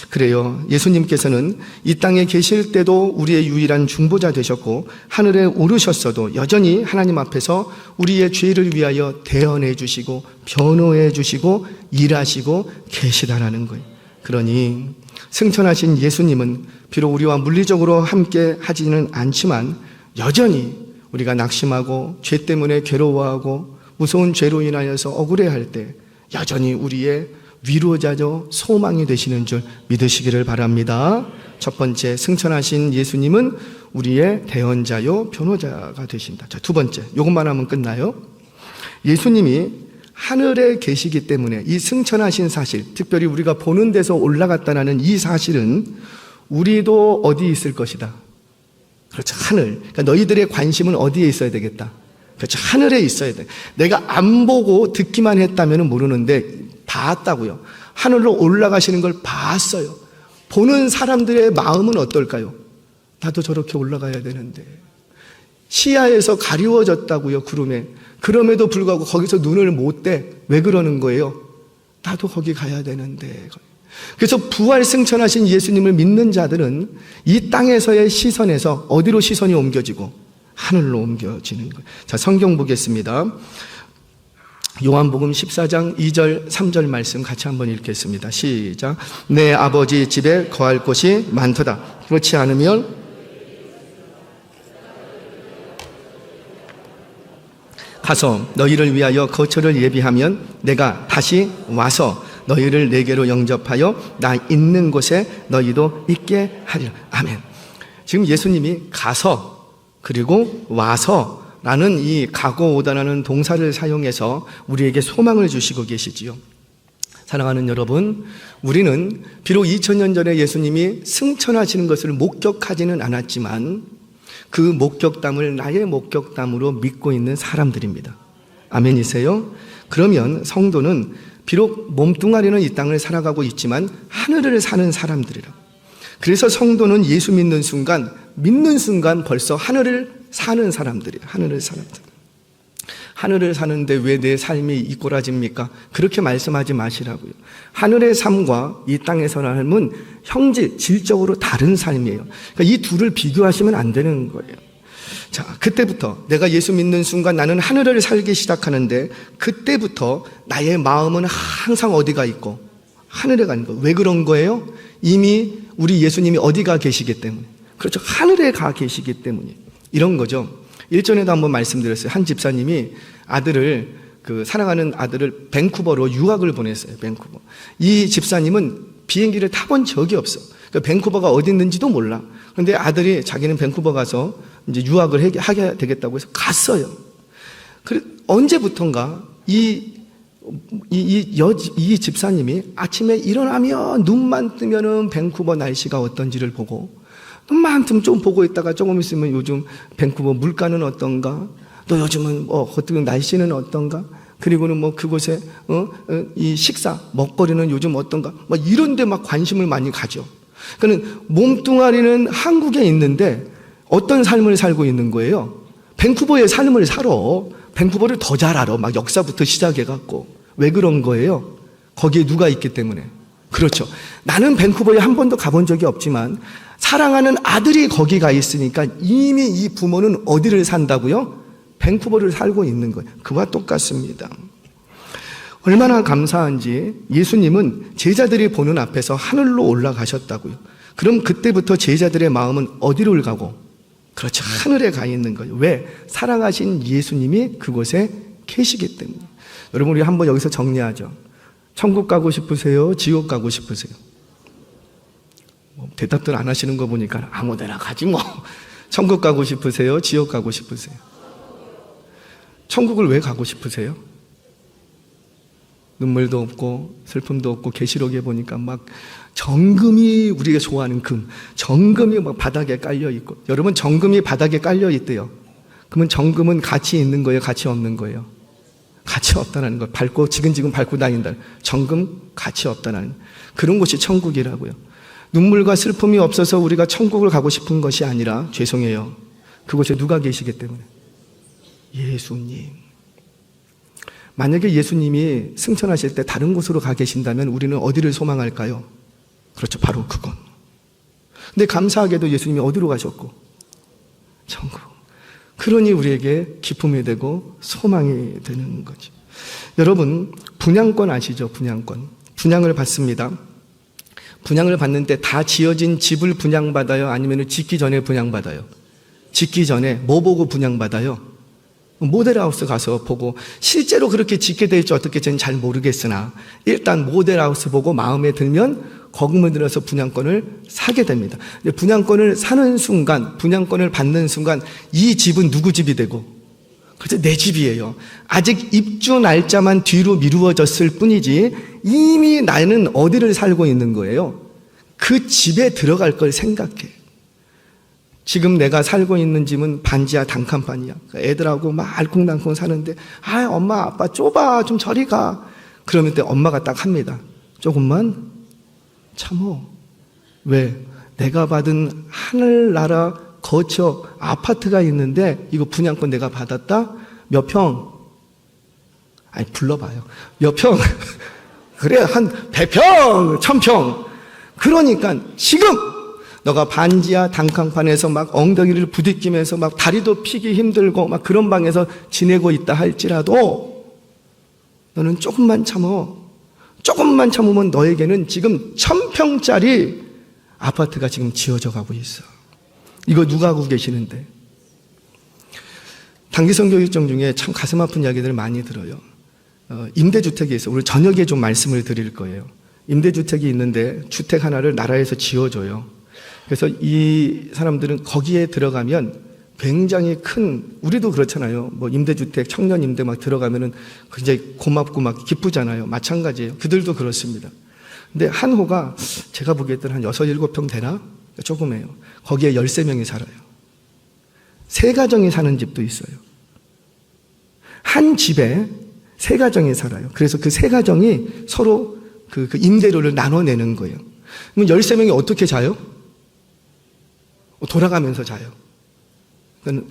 그래요. 예수님께서는 이 땅에 계실 때도 우리의 유일한 중보자 되셨고 하늘에 오르셨어도 여전히 하나님 앞에서 우리의 죄를 위하여 대언해 주시고 변호해 주시고 일하시고 계시다라는 거예요. 그러니 승천하신 예수님은 비록 우리와 물리적으로 함께 하지는 않지만 여전히 우리가 낙심하고 죄 때문에 괴로워하고 무서운 죄로 인하여서 억울해할 때 여전히 우리의 위로자죠, 소망이 되시는 줄 믿으시기를 바랍니다. 첫 번째, 승천하신 예수님은 우리의 대언자요 변호자가 되신다. 자, 두 번째, 이것만 하면 끝나요. 예수님이 하늘에 계시기 때문에 이 승천하신 사실, 특별히 우리가 보는 데서 올라갔다는 이 사실은 우리도 어디 있을 것이다. 그렇죠, 하늘. 그러니까 너희들의 관심은 어디에 있어야 되겠다. 그렇죠, 하늘에 있어야 돼. 내가 안 보고 듣기만 했다면 모르는데 봤다고요. 하늘로 올라가시는 걸 봤어요. 보는 사람들의 마음은 어떨까요? 나도 저렇게 올라가야 되는데. 시야에서 가리워졌다고요, 구름에. 그럼에도 불구하고 거기서 눈을 못 떼. 왜 그러는 거예요? 나도 거기 가야 되는데. 그래서 부활 승천하신 예수님을 믿는 자들은 이 땅에서의 시선에서 어디로 시선이 옮겨지고? 하늘로 옮겨지는 거예요. 자, 성경 보겠습니다. 요한복음 14장 2절 3절 말씀 같이 한번 읽겠습니다. 시작. 내 아버지 집에 거할 곳이 많도다. 그렇지 않으면 가서 너희를 위하여 거처를 예비하면 내가 다시 와서 너희를 내게로 영접하여 나 있는 곳에 너희도 있게 하리라. 아멘. 지금 예수님이 가서 그리고 와서 라는 이 가고 오다라는 동사를 사용해서 우리에게 소망을 주시고 계시지요. 사랑하는 여러분, 우리는 비록 2000년 전에 예수님이 승천하시는 것을 목격하지는 않았지만 그 목격담을 나의 목격담으로 믿고 있는 사람들입니다. 아멘이세요? 그러면 성도는 비록 몸뚱아리는 이 땅을 살아가고 있지만 하늘을 사는 사람들이라. 그래서 성도는 예수 믿는 순간 벌써 하늘을 사는 사람들이에요. 하늘을 사는데 왜 내 삶이 이꼬라집니까? 그렇게 말씀하지 마시라고요. 하늘의 삶과 이 땅에서 삶은 질적으로 다른 삶이에요. 그러니까 이 둘을 비교하시면 안 되는 거예요. 자, 그때부터 내가 예수 믿는 순간 나는 하늘을 살기 시작하는데 그때부터 나의 마음은 항상 어디가 있고 하늘에 가는 거예요. 왜 그런 거예요? 이미 우리 예수님이 어디가 계시기 때문에. 그렇죠. 하늘에 가 계시기 때문에. 이런 거죠. 일전에도 한번 말씀드렸어요. 한 집사님이 사랑하는 아들을 밴쿠버로 유학을 보냈어요. 밴쿠버. 이 집사님은 비행기를 타본 적이 없어. 그러니까 밴쿠버가 어디 있는지도 몰라. 그런데 아들이 자기는 밴쿠버 가서 이제 유학을 하게 되겠다고 해서 갔어요. 언제부턴가 이 집사님이 아침에 일어나면 눈만 뜨면은 밴쿠버 날씨가 어떤지를 보고 눈만 뜨면 좀 보고 있다가 조금 있으면 요즘 밴쿠버 물가는 어떤가? 또 요즘은 어떻게 날씨는 어떤가? 그리고는 그곳에 이 식사 먹거리는 요즘 어떤가? 이런 데 막 관심을 많이 가죠. 그러니까 몸뚱아리는 한국에 있는데 어떤 삶을 살고 있는 거예요? 밴쿠버의 삶을 살아. 밴쿠버를 더 잘 알아. 막 역사부터 시작해갖고. 왜 그런 거예요? 거기에 누가 있기 때문에. 그렇죠. 나는 밴쿠버에 한 번도 가본 적이 없지만 사랑하는 아들이 거기 가 있으니까 이미 이 부모는 어디를 산다고요? 밴쿠버를 살고 있는 거예요. 그와 똑같습니다. 얼마나 감사한지 예수님은 제자들이 보는 앞에서 하늘로 올라가셨다고요. 그럼 그때부터 제자들의 마음은 어디로 가고? 그렇죠. 하늘에 가 있는 거예요. 왜? 사랑하신 예수님이 그곳에 계시기 때문에. 여러분, 우리 한번 여기서 정리하죠. 천국 가고 싶으세요? 지옥 가고 싶으세요? 대답들 안 하시는 거 보니까 아무 데나 가지 뭐. 천국 가고 싶으세요? 지옥 가고 싶으세요? 천국을 왜 가고 싶으세요? 눈물도 없고 슬픔도 없고 계시록에 보니까 막 정금이 우리가 좋아하는 금, 정금이 막 바닥에 깔려 있고 여러분 정금이 바닥에 깔려 있대요. 그러면 정금은 가치 있는 거예요? 가치 없는 거예요? 가치 없다는 거. 밟고 지근지근 밟고 다닌다. 정금 가치 없다는 그런 곳이 천국이라고요. 눈물과 슬픔이 없어서 우리가 천국을 가고 싶은 것이 아니라 죄송해요. 그곳에 누가 계시기 때문에 예수님. 만약에 예수님이 승천하실 때 다른 곳으로 가 계신다면 우리는 어디를 소망할까요? 그렇죠. 바로 그건. 근데 감사하게도 예수님이 어디로 가셨고? 천국. 그러니 우리에게 기쁨이 되고 소망이 되는 거죠. 여러분, 분양권 아시죠? 분양권. 분양을 받습니다. 분양을 받는데 다 지어진 집을 분양받아요? 아니면 짓기 전에 분양받아요? 짓기 전에 뭐 보고 분양받아요? 모델하우스 가서 보고 실제로 그렇게 짓게 될지 어떻게 될지는 잘 모르겠으나 일단 모델하우스 보고 마음에 들면 거금을 들여서 분양권을 사게 됩니다. 분양권을 사는 순간, 분양권을 받는 순간 이 집은 누구 집이 되고 그래서 내 집이에요. 아직 입주 날짜만 뒤로 미루어졌을 뿐이지 이미 나는 어디를 살고 있는 거예요? 그 집에 들어갈 걸 생각해. 지금 내가 살고 있는 집은 반지하 단칸방이야. 애들하고 막 알콩달콩 사는데 엄마 아빠 좁아 좀 저리 가. 그러면 때 엄마가 딱 합니다. 조금만 참어. 왜? 내가 받은 하늘나라 거처 아파트가 있는데 이거 분양권 내가 받았다? 몇 평? 아니 불러봐요. 몇 평? 그래 한 100평, 1000평. 그러니까 지금 너가 반지하 단칸방에서 막 엉덩이를 부딪히면서 막 다리도 피기 힘들고 막 그런 방에서 지내고 있다 할지라도 너는 조금만 참어. 조금만 참으면 너에게는 지금 1000평짜리 아파트가 지금 지어져 가고 있어. 이거 누가 하고 계시는데? 단기 선교 일정 중에 참 가슴 아픈 이야기들을 많이 들어요. 임대주택에 있어. 오늘 저녁에 좀 말씀을 드릴 거예요. 임대주택이 있는데 주택 하나를 나라에서 지어줘요. 그래서 이 사람들은 거기에 들어가면 굉장히 큰, 우리도 그렇잖아요. 뭐 임대주택, 청년 임대 막 들어가면은 굉장히 고맙고 막 기쁘잖아요. 마찬가지예요. 그들도 그렇습니다. 근데 한 호가 제가 보기에는 한 6, 7평 되나? 조금해요. 거기에 13명이 살아요. 3가정이 사는 집도 있어요. 한 집에 3가정이 살아요. 그래서 그 3가정이 서로 그 임대료를 나눠내는 거예요. 그럼 13명이 어떻게 자요? 돌아가면서 자요.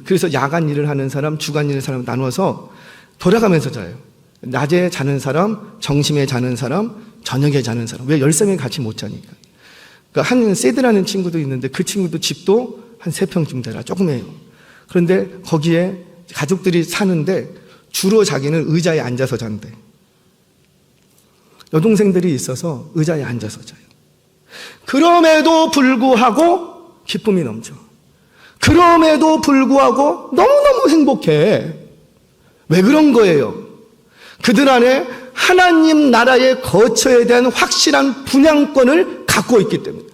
그래서 야간 일을 하는 사람, 주간 일을 하는 사람 나눠서 돌아가면서 자요. 낮에 자는 사람, 점심에 자는 사람, 저녁에 자는 사람. 왜 13명이 같이 못 자니까. 그러니까 한 세드라는 친구도 있는데 그 친구도 집도 한 3평쯤 되라. 조금 해요. 그런데 거기에 가족들이 사는데 주로 자기는 의자에 앉아서 잔대. 여동생들이 있어서 의자에 앉아서 자요. 그럼에도 불구하고 기쁨이 넘쳐. 그럼에도 불구하고 너무너무 행복해. 왜 그런 거예요? 그들 안에 하나님 나라의 거처에 대한 확실한 분양권을 갖고 있기 때문에.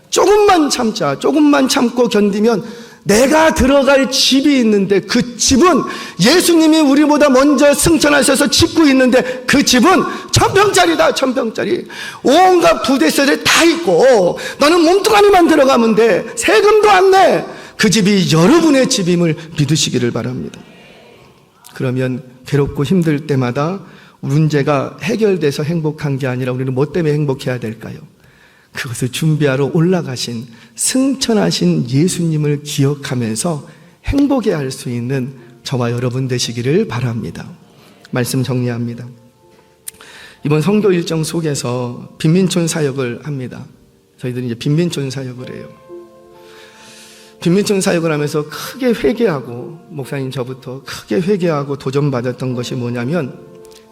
조금만 참자. 조금만 참고 견디면 내가 들어갈 집이 있는데 그 집은 예수님이 우리보다 먼저 승천하셔서 짓고 있는데 그 집은 1000평짜리다. 1000평짜리. 온갖 부대세를 다 있고 너는 몸뚱아리만 들어가면 돼. 세금도 안 내. 그 집이 여러분의 집임을 믿으시기를 바랍니다. 그러면 괴롭고 힘들 때마다 문제가 해결돼서 행복한 게 아니라 우리는 뭐 때문에 행복해야 될까요? 그것을 준비하러 올라가신 승천하신 예수님을 기억하면서 행복해할 수 있는 저와 여러분 되시기를 바랍니다. 말씀 정리합니다. 이번 선교 일정 속에서 빈민촌 사역을 합니다. 저희들은 이제 빈민촌 사역을 해요. 빈민촌 사역을 하면서 크게 회개하고, 목사님 저부터 크게 회개하고 도전받았던 것이 뭐냐면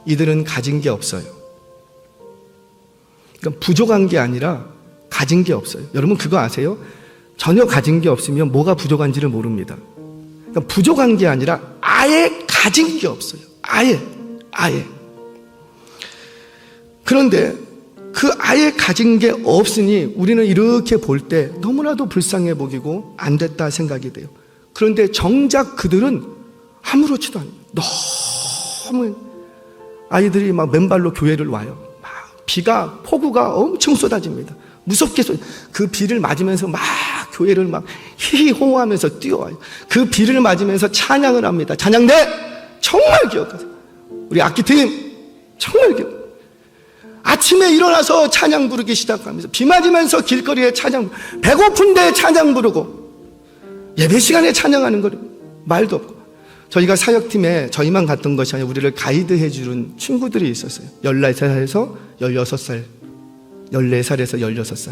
이들은 가진 게 없어요. 그러니까 부족한 게 아니라 가진 게 없어요. 여러분 그거 아세요? 전혀 가진 게 없으면 뭐가 부족한지를 모릅니다. 그러니까 부족한 게 아니라 아예 가진 게 없어요. 아예. 그런데 그 아예 가진 게 없으니 우리는 이렇게 볼 때 너무나도 불쌍해 보이고 안 됐다 생각이 돼요. 그런데 정작 그들은 아무렇지도 않아요. 너무 아이들이 막 맨발로 교회를 와요. 막 비가, 폭우가 엄청 쏟아집니다. 무섭게 그 비를 맞으면서 막 교회를 막 히히호호하면서 뛰어와요. 그 비를 맞으면서 찬양을 합니다. 찬양대 정말 기억하세요. 우리 악기팀 정말 기억. 아침에 일어나서 찬양 부르기 시작하면서 비 맞으면서 길거리에 찬양, 배고픈데 찬양 부르고 예배 시간에 찬양하는 거 말도 없고. 저희가 사역팀에 저희만 갔던 것이 아니라 우리를 가이드해 주는 친구들이 있었어요. 14살에서 16살, 14살에서 16살.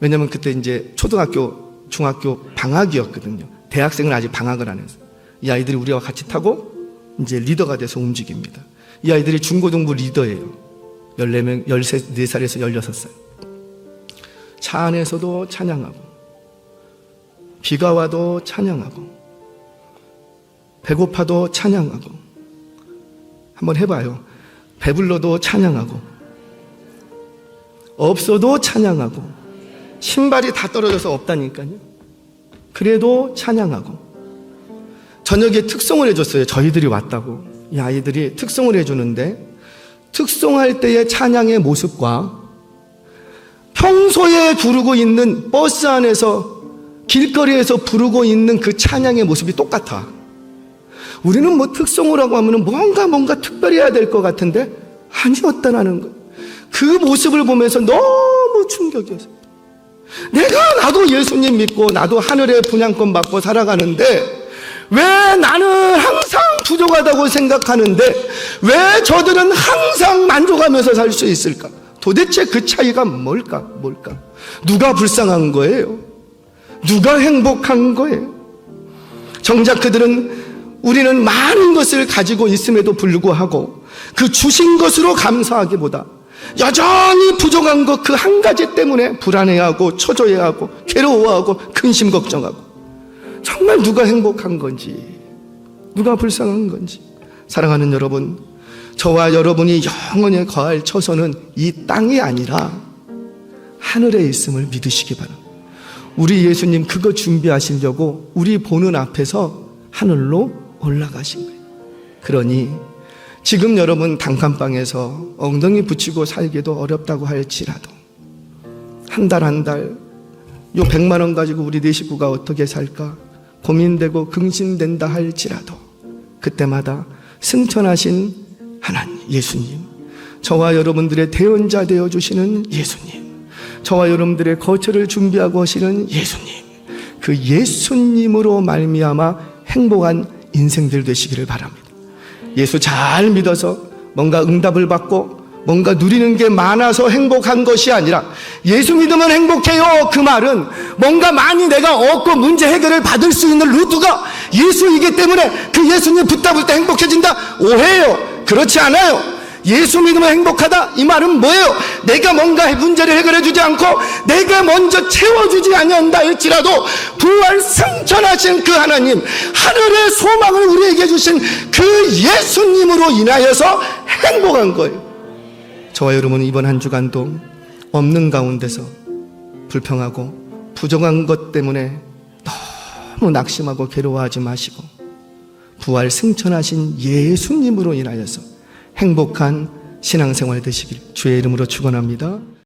왜냐면 그때 이제 초등학교, 중학교 방학이었거든요. 대학생은 아직 방학을 안 했어요. 이 아이들이 우리와 같이 타고 이제 리더가 돼서 움직입니다. 이 아이들이 중고등부 리더예요. 14명, 14살에서 16살. 차 안에서도 찬양하고, 비가 와도 찬양하고, 배고파도 찬양하고, 한번 해봐요. 배불러도 찬양하고, 없어도 찬양하고, 신발이 다 떨어져서 없다니까요. 그래도 찬양하고, 저녁에 특송을 해줬어요. 저희들이 왔다고. 이 아이들이 특송을 해주는데, 특송할 때의 찬양의 모습과 평소에 부르고 있는 버스 안에서 길거리에서 부르고 있는 그 찬양의 모습이 똑같아. 우리는 뭐 특송을 하고 하면 뭔가 특별히 해야 될 것 같은데 아니었다라는 거. 그 모습을 보면서 너무 충격이었어요. 나도 예수님 믿고 나도 하늘의 분향권 받고 살아가는데 왜 나는 항상 부족하다고 생각하는데 왜 저들은 항상 만족하면서 살 수 있을까? 도대체 그 차이가 뭘까? 누가 불쌍한 거예요? 누가 행복한 거예요? 정작 그들은 우리는 많은 것을 가지고 있음에도 불구하고 그 주신 것으로 감사하기보다 여전히 부족한 것 그 한 가지 때문에 불안해하고 초조해하고 괴로워하고 근심 걱정하고 정말 누가 행복한 건지 누가 불쌍한 건지. 사랑하는 여러분, 저와 여러분이 영원히 거할 처소는 이 땅이 아니라 하늘에 있음을 믿으시기 바랍니다. 우리 예수님 그거 준비하시려고 우리 보는 앞에서 하늘로 올라가신 거예요. 그러니 지금 여러분 단칸방에서 엉덩이 붙이고 살기도 어렵다고 할지라도 한 달 요 100만 원 가지고 우리 네 식구가 어떻게 살까 고민되고 긍심된다 할지라도 그때마다 승천하신 하나님 예수님, 저와 여러분들의 대언자 되어주시는 예수님, 저와 여러분들의 거처를 준비하고 오시는 예수님, 그 예수님으로 말미암아 행복한 인생들 되시기를 바랍니다. 예수 잘 믿어서 뭔가 응답을 받고 뭔가 누리는 게 많아서 행복한 것이 아니라 예수 믿으면 행복해요. 그 말은 뭔가 많이 내가 얻고 문제 해결을 받을 수 있는 루트가 예수이기 때문에 그 예수님 붙잡을 때 행복해진다. 오해요. 그렇지 않아요. 예수 믿으면 행복하다 이 말은 뭐예요? 내가 뭔가 문제를 해결해 주지 않고 내가 먼저 채워주지 아니한다 할지라도 부활 승천하신 그 하나님, 하늘의 소망을 우리에게 주신 그 예수님으로 인하여서 행복한 거예요. 저와 여러분은 이번 한 주간도 없는 가운데서 불평하고 부족한 것 때문에 너무 낙심하고 괴로워하지 마시고 부활 승천하신 예수님으로 인하여서 행복한 신앙생활 되시길 주의 이름으로 축원합니다.